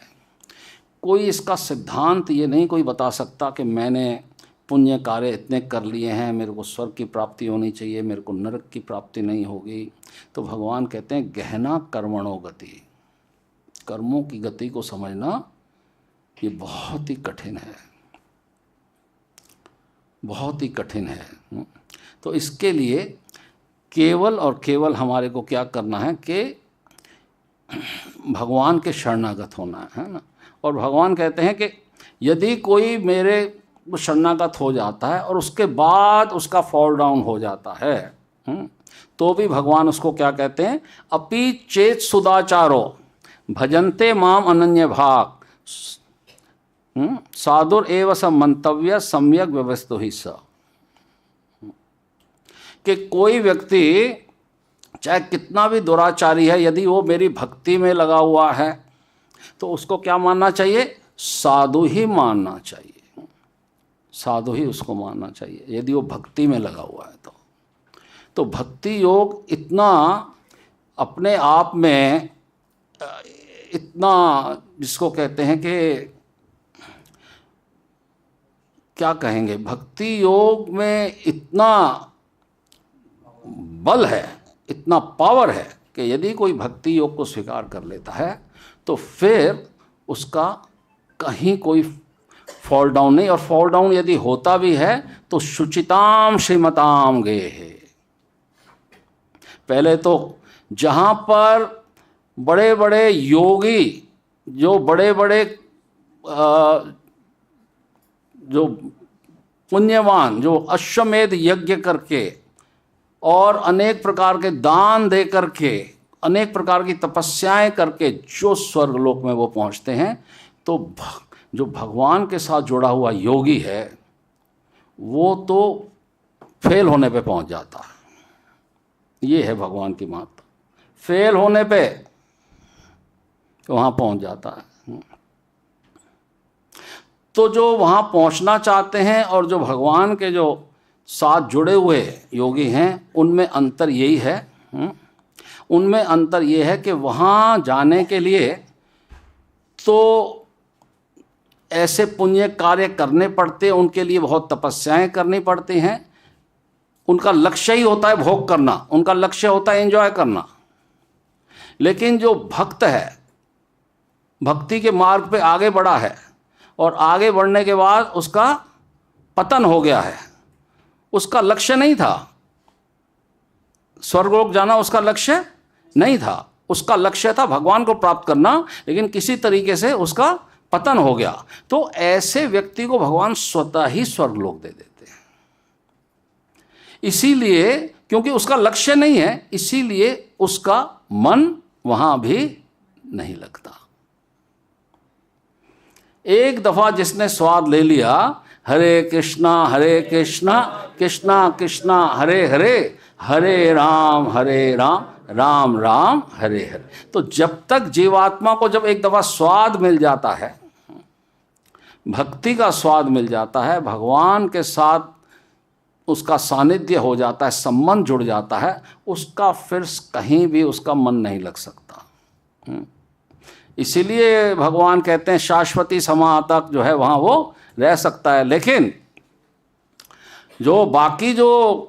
कोई इसका सिद्धांत ये नहीं कोई बता सकता कि मैंने पुण्य कार्य इतने कर लिए हैं, मेरे को स्वर्ग की प्राप्ति होनी चाहिए, मेरे को नरक की प्राप्ति नहीं होगी। तो भगवान कहते हैं गहना कर्मणो गति, कर्मों की गति को समझना ये बहुत ही कठिन है, बहुत ही कठिन है। तो इसके लिए केवल और केवल हमारे को क्या करना है कि भगवान के शरणागत होना है ना। और भगवान कहते हैं कि यदि कोई मेरे शरणागत हो जाता है और उसके बाद उसका फॉल डाउन हो जाता है, तो भी भगवान उसको क्या कहते हैं, अपि चेत सुदाचारो भजन्ते माम अनन्य भाग साधुर एव स मंतव्य सम्यक व्यवस्थो ही स। कि कोई व्यक्ति चाहे कितना भी दुराचारी है, यदि वो मेरी भक्ति में लगा हुआ है तो उसको क्या मानना चाहिए? साधु ही मानना चाहिए, साधु ही उसको मानना चाहिए यदि वो भक्ति में लगा हुआ है। तो भक्ति योग इतना अपने आप में, इतना जिसको कहते हैं कि क्या कहेंगे, भक्ति योग में इतना बल है, इतना पावर है कि यदि कोई भक्ति योग को स्वीकार कर लेता है तो फिर उसका कहीं कोई फॉल डाउन नहीं, और फॉल डाउन यदि होता भी है तो शुचिताम श्रीमताम गे है। पहले तो जहाँ पर बड़े बड़े योगी, जो बड़े बड़े जो पुण्यवान, जो अश्वमेध यज्ञ करके और अनेक प्रकार के दान दे करके, अनेक प्रकार की तपस्याएं करके जो स्वर्गलोक में वो पहुंचते हैं, तो जो भगवान के साथ जुड़ा हुआ योगी है वो तो फेल होने पे पहुंच जाता है। ये है भगवान की महत्ता, फेल होने पे वहाँ पहुंच जाता है। तो जो वहाँ पहुँचना चाहते हैं और जो भगवान के जो साथ जुड़े हुए योगी हैं, उनमें अंतर यही है, उनमें अंतर ये है कि वहाँ जाने के लिए तो ऐसे पुण्य कार्य करने पड़ते हैं, उनके लिए बहुत तपस्याएं करनी पड़ती हैं। उनका लक्ष्य ही होता है भोग करना, उनका लक्ष्य होता है एंजॉय करना। लेकिन जो भक्त है, भक्ति के मार्ग पे आगे बढ़ा है और आगे बढ़ने के बाद उसका पतन हो गया है, उसका लक्ष्य नहीं था स्वर्गलोक जाना, उसका लक्ष्य नहीं था, उसका लक्ष्य था भगवान को प्राप्त करना, लेकिन किसी तरीके से उसका पतन हो गया। तो ऐसे व्यक्ति को भगवान स्वतः ही स्वर्गलोक दे देते हैं। इसीलिए क्योंकि उसका लक्ष्य नहीं है, इसीलिए उसका मन वहां भी नहीं लगता। एक दफा जिसने स्वाद ले लिया, हरे कृष्णा कृष्णा कृष्णा हरे हरे, हरे राम राम राम हरे हरे, तो जब तक जीवात्मा को जब एक दफा स्वाद मिल जाता है, भक्ति का स्वाद मिल जाता है, भगवान के साथ उसका सानिध्य हो जाता है, संबंध जुड़ जाता है, उसका फिर कहीं भी उसका मन नहीं लग सकता। इसीलिए भगवान कहते हैं शाश्वती समा तक जो है वहाँ वो रह सकता है। लेकिन जो बाकी जो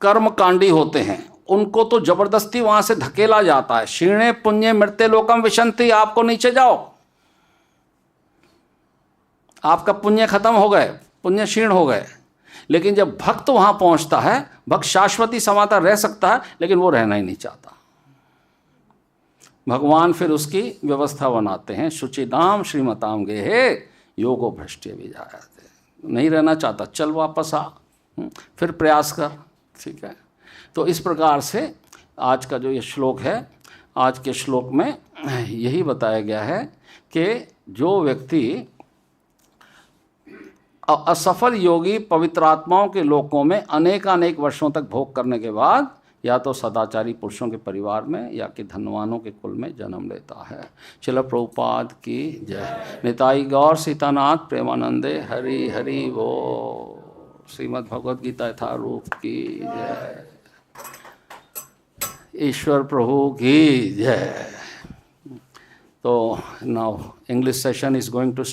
कर्मकांडी होते हैं उनको तो जबरदस्ती वहाँ से धकेला जाता है। क्षीणे पुण्य मृत्य लोकम विशंति, आपको नीचे जाओ, आपका पुण्य खत्म हो गए, पुण्य क्षीण हो गए। लेकिन जब भक्त वहां पहुंचता है, भक्त शाश्वती समाता रह सकता है, लेकिन वो रहना ही नहीं चाहता। भगवान फिर उसकी व्यवस्था बनाते हैं, शुचिदाम श्रीमताम गे हे योगो भ्रष्टे भी जायते, नहीं रहना चाहता, चल वापस आ, फिर प्रयास कर, ठीक है। तो इस प्रकार से आज का जो ये श्लोक है, आज के श्लोक में यही बताया गया है कि जो व्यक्ति असफल योगी पवित्रात्माओं के लोकों में अनेक वर्षों तक भोग करने के बाद या तो सदाचारी पुरुषों के परिवार में या कि धनवानों के कुल में जन्म लेता है। श्रील प्रभुपाद की जय। निताई गौर सीतानाथ प्रेमानंदे हरि हरि वो। श्रीमद् भगवद गीता यथारूप की जय। ईश्वर प्रभु की जय। तो now English session is going to